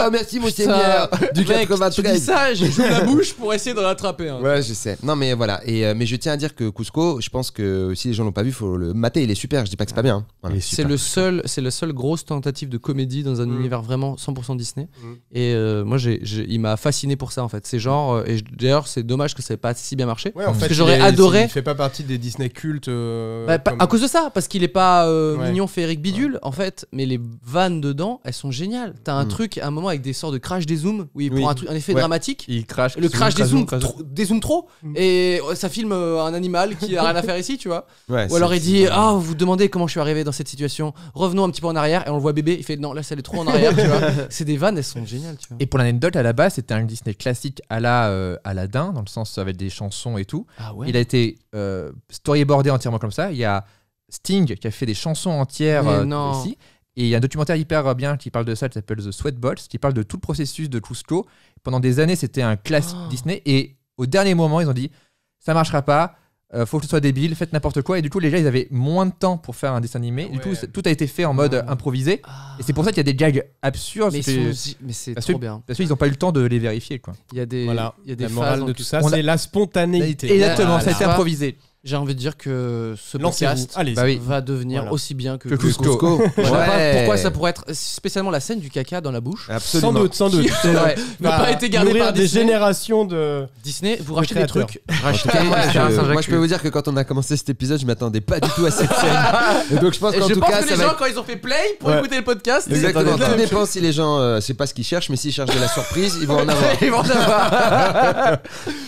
Oh, merci mon seigneur. Du Mec, tu dis 93. ça, j'ai joué la bouche pour essayer de rattraper. Hein. Ouais, je sais. Non, mais voilà. Mais je tiens à dire que Cusco, je pense que si les gens l'ont pas vu, faut le mater. Il est super. Je dis pas que c'est pas bien. hein. Voilà. C'est la seule grosse tentative de comédie dans un univers vraiment 100% Disney. Et moi, il m'a fasciné pour ça en fait. C'est genre, d'ailleurs, c'est dommage que ça n'ait pas si bien marché. Ouais, en fait, que j'aurais adoré. Il fait pas partie des Disney cultes. À cause de ça, parce qu'il est pas Ouais. mignon, féerique, bidule en fait, mais les vannes dedans, elles sont géniales. T'as un truc à un moment avec des sortes de crash des zooms où il Oui. prend un effet Ouais. dramatique. Il crache. Le crash zoom, des zooms trop, et ça filme un animal qui a rien à faire ici, tu vois. Ouais, Ou alors c'est- il dit ah vous vous demandez comment je suis arrivé dans cette situation, revenons un petit peu en arrière, et on le voit bébé, il fait non là ça allait trop en arrière, tu vois. C'est des vannes, elles sont géniales, tu vois. Et pour l'anecdote, à la base, c'était un Disney classique à la Aladdin, dans le sens avec des chansons et tout. Ah ouais. Il a été storyboardé entièrement comme ça. Il y a Sting qui a fait des chansons entières Mais non. ici. Et il y a un documentaire hyper bien qui parle de ça, qui s'appelle The Sweat Balls, qui parle de tout le processus de Cusco. Pendant des années, c'était un classique Disney. Et au dernier moment, ils ont dit ça marchera pas. Faut que ce soit débile, faites n'importe quoi. Et du coup, les gens, ils avaient moins de temps pour faire un dessin animé. Du coup, tout a été fait en mode improvisé. Et c'est pour ça qu'il y a des gags absurdes. Mais, C'est- c'est parce trop que- bien. Parce qu'ils n'ont pas eu le temps de les vérifier, quoi. Il y a des, Voilà. il y a des La phases morale dans de le tout ça, On a- c'est la spontanéité. Exactement, Voilà. ça a été improvisé. J'ai envie de dire que ce Lancez-vous. podcast Allez-y. Bah oui. va devenir Voilà. aussi bien que Que Cusco. Cusco. Je sais pas Ouais. pourquoi ça pourrait être spécialement la scène du caca dans la bouche. Absolument. Sans doute. Qui aurait pas été gardé nourrir par des Disney. générations de. Disney, vous rachetez des créateurs. trucs. En tout cas, moi, je peux vous dire que quand on a commencé cet épisode, je m'attendais pas du tout à cette scène. Et donc je pense Et qu'en je tout pense cas, que ça les va gens, être... quand ils ont fait play pour Ouais. écouter le podcast, Exactement. ils Tout dépend si les gens, c'est pas ce qu'ils cherchent, mais s'ils cherchent de la surprise, ils vont en avoir. Ils vont en avoir.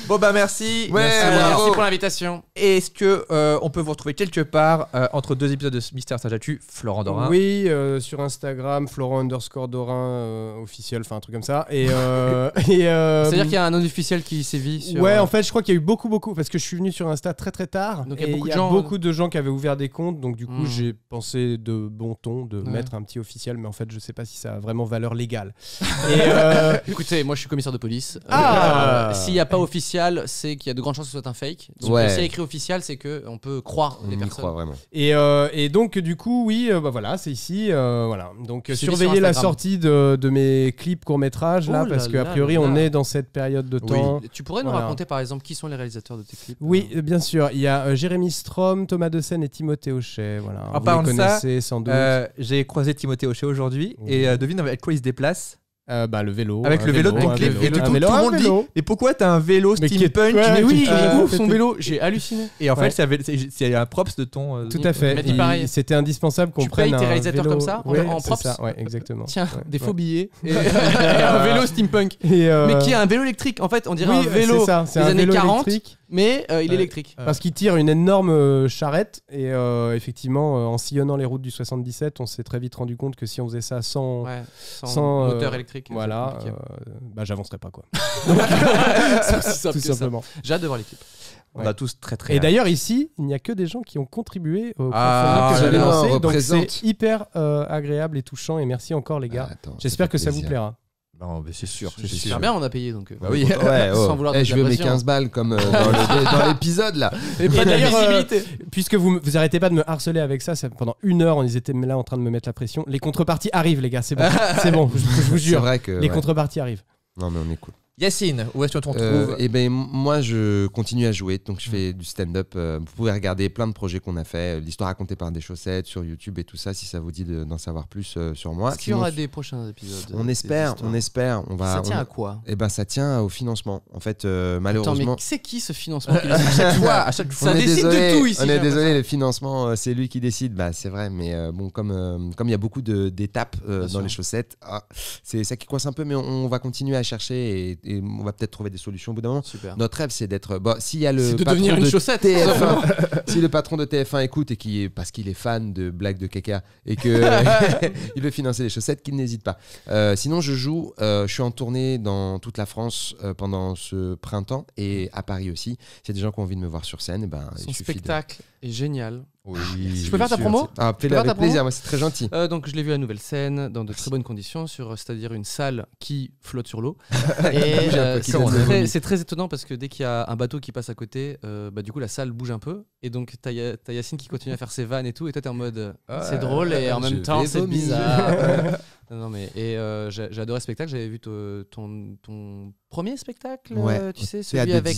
Bon, bah merci. Ouais, Merci bravo. pour l'invitation. Est-ce que on peut vous retrouver quelque part entre deux épisodes de Mystère Saint-Jatu, Florent Dorin? Oui, sur Instagram, Florent_Dorin officiel, enfin un truc comme ça. C'est-à-dire qu'il y a un non officiel qui sévit sur. Ouais, en fait, je crois qu'il y a eu beaucoup, parce que je suis venu sur Insta très très tard. Donc, il y a et beaucoup de gens, beaucoup de gens qui avaient ouvert des comptes, donc du coup, Mm. j'ai pensé de bon ton de Ouais. mettre un petit officiel, mais en fait, je sais pas si ça a vraiment valeur légale. Écoutez, moi je suis commissaire de police. Ah. S'il n'y a pas officiel, c'est qu'il y a de grandes chances que ce soit un fake. Donc Ouais. s'il y a écrit officiel, c'est qu'on peut croire On les y personnes. croit vraiment. Et donc, du coup, oui, bah voilà, c'est ici. Voilà. Donc, Suivez surveillez sur la Instagram. sortie de mes clips courts-métrages, là, Oh parce là qu'a là priori, là on là. est dans cette période de temps. Tu pourrais nous Voilà. raconter par exemple qui sont les réalisateurs de tes clips? Oui, bien sûr. Il y a Jérémy Strom, Thomas Dessen et Timothée Hochet. Voilà. En Vous parlant les de ça, connaissez sans doute. J'ai croisé Timothée Hochet aujourd'hui Oui. et devine avec quoi il se déplace. Bah, le vélo. Avec un le vélo de un ton clip. vélo, Et tout un le vélo, monde un dit vélo. mais pourquoi t'as un vélo Mais qui est- steampunk? ouais, Mais oui, il est Ah, ouf son c'était- vélo, j'ai halluciné. Et en Ouais. fait, c'est un props de ton. Tout à fait. Il m'a dit pareil. C'était indispensable qu'on Tu prenne payes tes un réalisateurs vélo. comme ça, en Ouais, c'est props ça, ouais, exactement. Tiens, Ouais, des ouais. faux billets et un vélo steampunk. Et, Mais qui est un vélo électrique en fait, on dirait oui, un vélo c'est ça, c'est des un années vélo 40, électrique. mais il est Ouais. électrique. Parce qu'il tire une énorme charrette et effectivement, en sillonnant les routes du 77, on s'est très vite rendu compte que si on faisait ça sans, Ouais, sans, moteur électrique. voilà, c'est compliqué. bah j'avancerai pas quoi. C'est aussi simple Tout que ça. simplement. J'ai hâte de voir l'équipe. On a tous très très. Et hâte. d'ailleurs ici, il n'y a que des gens qui ont contribué au Ah, crowdfunding que j'avais là là, lancé, on donc représente. c'est hyper agréable et touchant et merci encore les gars. Attends, J'espère que ça vous plaisir. plaira. Non, mais c'est sûr. C'est sûr. Super bien, on a payé donc. Bah oui. Ouais, Sans oh. vouloir Eh, de je veux mes l'appréciation. 15 balles comme dans l'épisode là. Et pas de d'ailleurs, visibilité. Puisque vous arrêtez pas de me harceler avec ça, pendant 1 heure, ils étaient là en train de me mettre la pression. Les contreparties arrivent les gars, c'est bon, c'est bon, je vous C'est jure. vrai que. Les ouais. contreparties arrivent. Non, mais on est cool. Yacine, où est-ce qu'on te trouve? Eh ben, moi, je continue à jouer, donc je fais du stand-up. Vous pouvez regarder plein de projets qu'on a fait, l'histoire racontée par des chaussettes sur YouTube et tout ça, si ça vous dit d'en savoir plus sur moi. Est-ce qu'il y aura des prochains épisodes? On espère. Ça tient à quoi? Eh ben, ça tient au financement. En fait, malheureusement. Attends, mais c'est qui ce financement qui à chaque fois, Ça décide de tout ici. On est désolé, le financement, c'est lui qui décide. Bah, c'est vrai, mais bon, comme il y a beaucoup d'étapes dans les chaussettes, c'est ça qui coince un peu, mais on va continuer à chercher et on va peut-être trouver des solutions au bout d'un moment. Super. Notre rêve, c'est d'être. Bon, s'il y a le de patron devenir une de chaussette. TF1, si le patron de TF1 écoute et parce qu'il est fan de blagues de caca et que il veut financer les chaussettes, qu'il n'hésite pas. Sinon, je joue. Je suis en tournée dans toute la France pendant ce printemps et à Paris aussi. S'il y a des gens qui ont envie de me voir sur scène, Son spectacle est génial. Oui, je peux faire ta promo? Fais-le avec plaisir, moi c'est très gentil. Donc je l'ai vu à Nouvelle Scène dans de très bonnes conditions, c'est-à-dire une salle qui flotte sur l'eau. Et c'est très étonnant parce que dès qu'il y a un bateau qui passe à côté, du coup la salle bouge un peu. Et donc t'as Yacine qui continue à faire ses vannes et tout, et toi t'es en mode c'est drôle et en même temps c'est bizarre. Non mais j'ai adoré ce spectacle. J'avais vu ton premier spectacle, tu sais, celui avec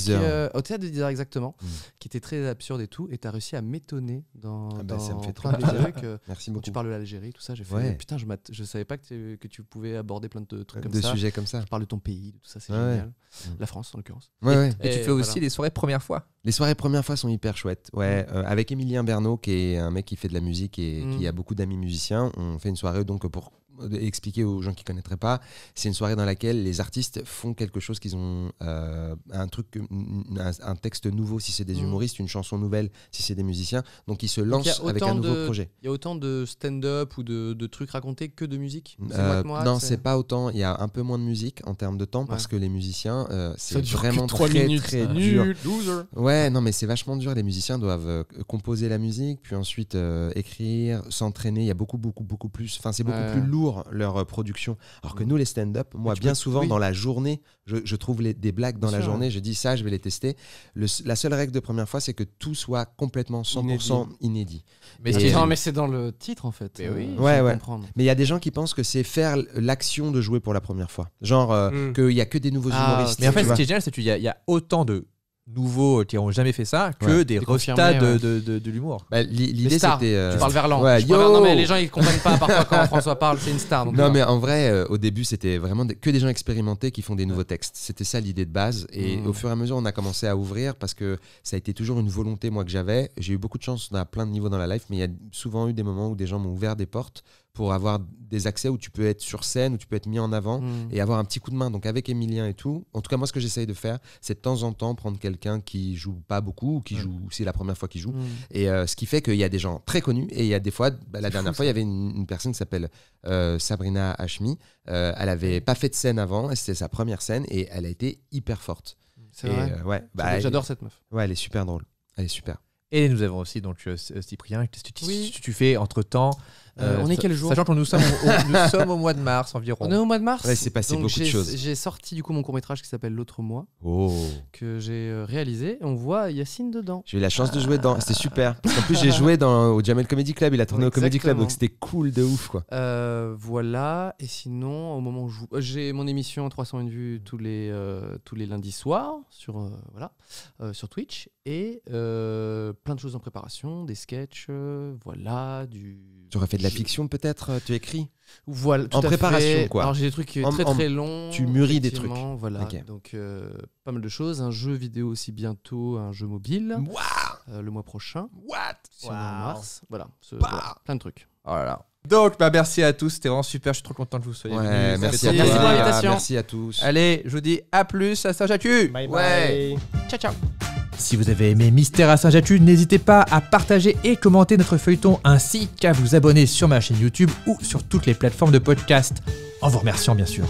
au théâtre de 10h exactement, qui était très absurde et tout, et t'as réussi à m'étonner dans ça me fait plein de trucs. Merci beaucoup. Tu parles de l'Algérie, tout ça, j'ai fait putain, je savais pas que tu pouvais aborder plein de trucs comme ça. De sujets comme ça. Je parle de ton pays, de tout ça, c'est génial. La France en l'occurrence. Et tu fais aussi des soirées première fois. Les soirées première fois sont hyper chouettes. Avec Emilien Bernot, qui est un mec qui fait de la musique et qui a beaucoup d'amis musiciens, on fait une soirée donc pour expliquer aux gens qui connaîtraient pas, c'est une soirée dans laquelle les artistes font quelque chose, qu'ils ont un texte nouveau si c'est des humoristes, une chanson nouvelle si c'est des musiciens, donc ils se lancent avec un nouveau projet. Il y a autant de stand-up ou de trucs racontés que de musique? Non, c'est pas autant, il y a un peu moins de musique en termes de temps parce que les musiciens c'est vraiment très dur. Ouais, non mais c'est vachement dur, les musiciens doivent composer la musique puis ensuite écrire, s'entraîner, il y a beaucoup plus, enfin c'est beaucoup plus lourd leur production. Alors que nous, les stand-up, moi, bien souvent, dans la journée, je trouve des blagues dans la journée, je dis ça, je vais les tester. La seule règle de première fois, c'est que tout soit complètement 100% inédit. Mais c'est dans le titre, en fait. Mais oui, mais il y a des gens qui pensent que c'est faire l'action de jouer pour la première fois. Genre, qu'il n'y a que des nouveaux humoristes. Mais en fait, ce qui est génial, c'est qu'il y a autant de nouveaux qui n'ont jamais fait ça que des restats de l'humour. L'idée c'était tu parles verlan. Non mais les gens ils comprennent pas parfois quand François parle, c'est une star. Donc non mais en vrai au début c'était vraiment que des gens expérimentés qui font des nouveaux textes. C'était ça l'idée de base et au fur et à mesure on a commencé à ouvrir parce que ça a été toujours une volonté moi que j'avais. J'ai eu beaucoup de chance à plein de niveaux dans la life, mais il y a souvent eu des moments où des gens m'ont ouvert des portes pour avoir des accès où tu peux être sur scène, où tu peux être mis en avant et avoir un petit coup de main. Donc avec Emilien et tout, en tout cas moi ce que j'essaye de faire, c'est de temps en temps prendre quelqu'un qui joue pas beaucoup ou qui joue, c'est la première fois qu'il joue. Et ce qui fait qu'il y a des gens très connus et il y a des fois, la dernière fois il y avait une personne qui s'appelle Sabrina Hashmi. Elle avait pas fait de scène avant, c'était sa première scène et elle a été hyper forte. C'est vrai. J'adore cette meuf. Ouais, elle est super drôle. Elle est super. Et nous avons aussi donc Cyprien, tu fais entre temps. On est quel jour? Sachant que nous sommes au mois de mars environ. On est au mois de mars. Ouais, c'est passé beaucoup de choses. J'ai sorti du coup mon court-métrage qui s'appelle L'autre mois, que j'ai réalisé. On voit Yacine dedans. J'ai eu la chance de jouer dedans. C'était super. Parce qu'en plus, j'ai joué au Jamel Comedy Club. Il a tourné au Comedy Club, donc c'était cool de ouf, quoi. Voilà. Et sinon, au moment où j'ai mon émission 301 vues tous les lundis soirs sur Twitch et plein de choses en préparation, des sketchs, Tu aurais fait de la fiction peut-être, tu écris? Voilà, en préparation quoi. Alors j'ai des trucs très longs. Tu mûris des trucs. Voilà. Okay. Donc pas mal de choses, un jeu vidéo aussi bientôt, un jeu mobile. Le mois prochain. En mars. Voilà, plein de trucs. Oh là là. Donc merci à tous, c'était vraiment super, je suis trop content que vous soyez venus. Merci pour l'invitation. Merci à tous. Allez, je vous dis à plus à Saint-Jatu. Bye bye. Ciao. Si vous avez aimé Mystère à Saint-Jatu, n'hésitez pas à partager et commenter notre feuilleton ainsi qu'à vous abonner sur ma chaîne YouTube ou sur toutes les plateformes de podcast. En vous remerciant bien sûr.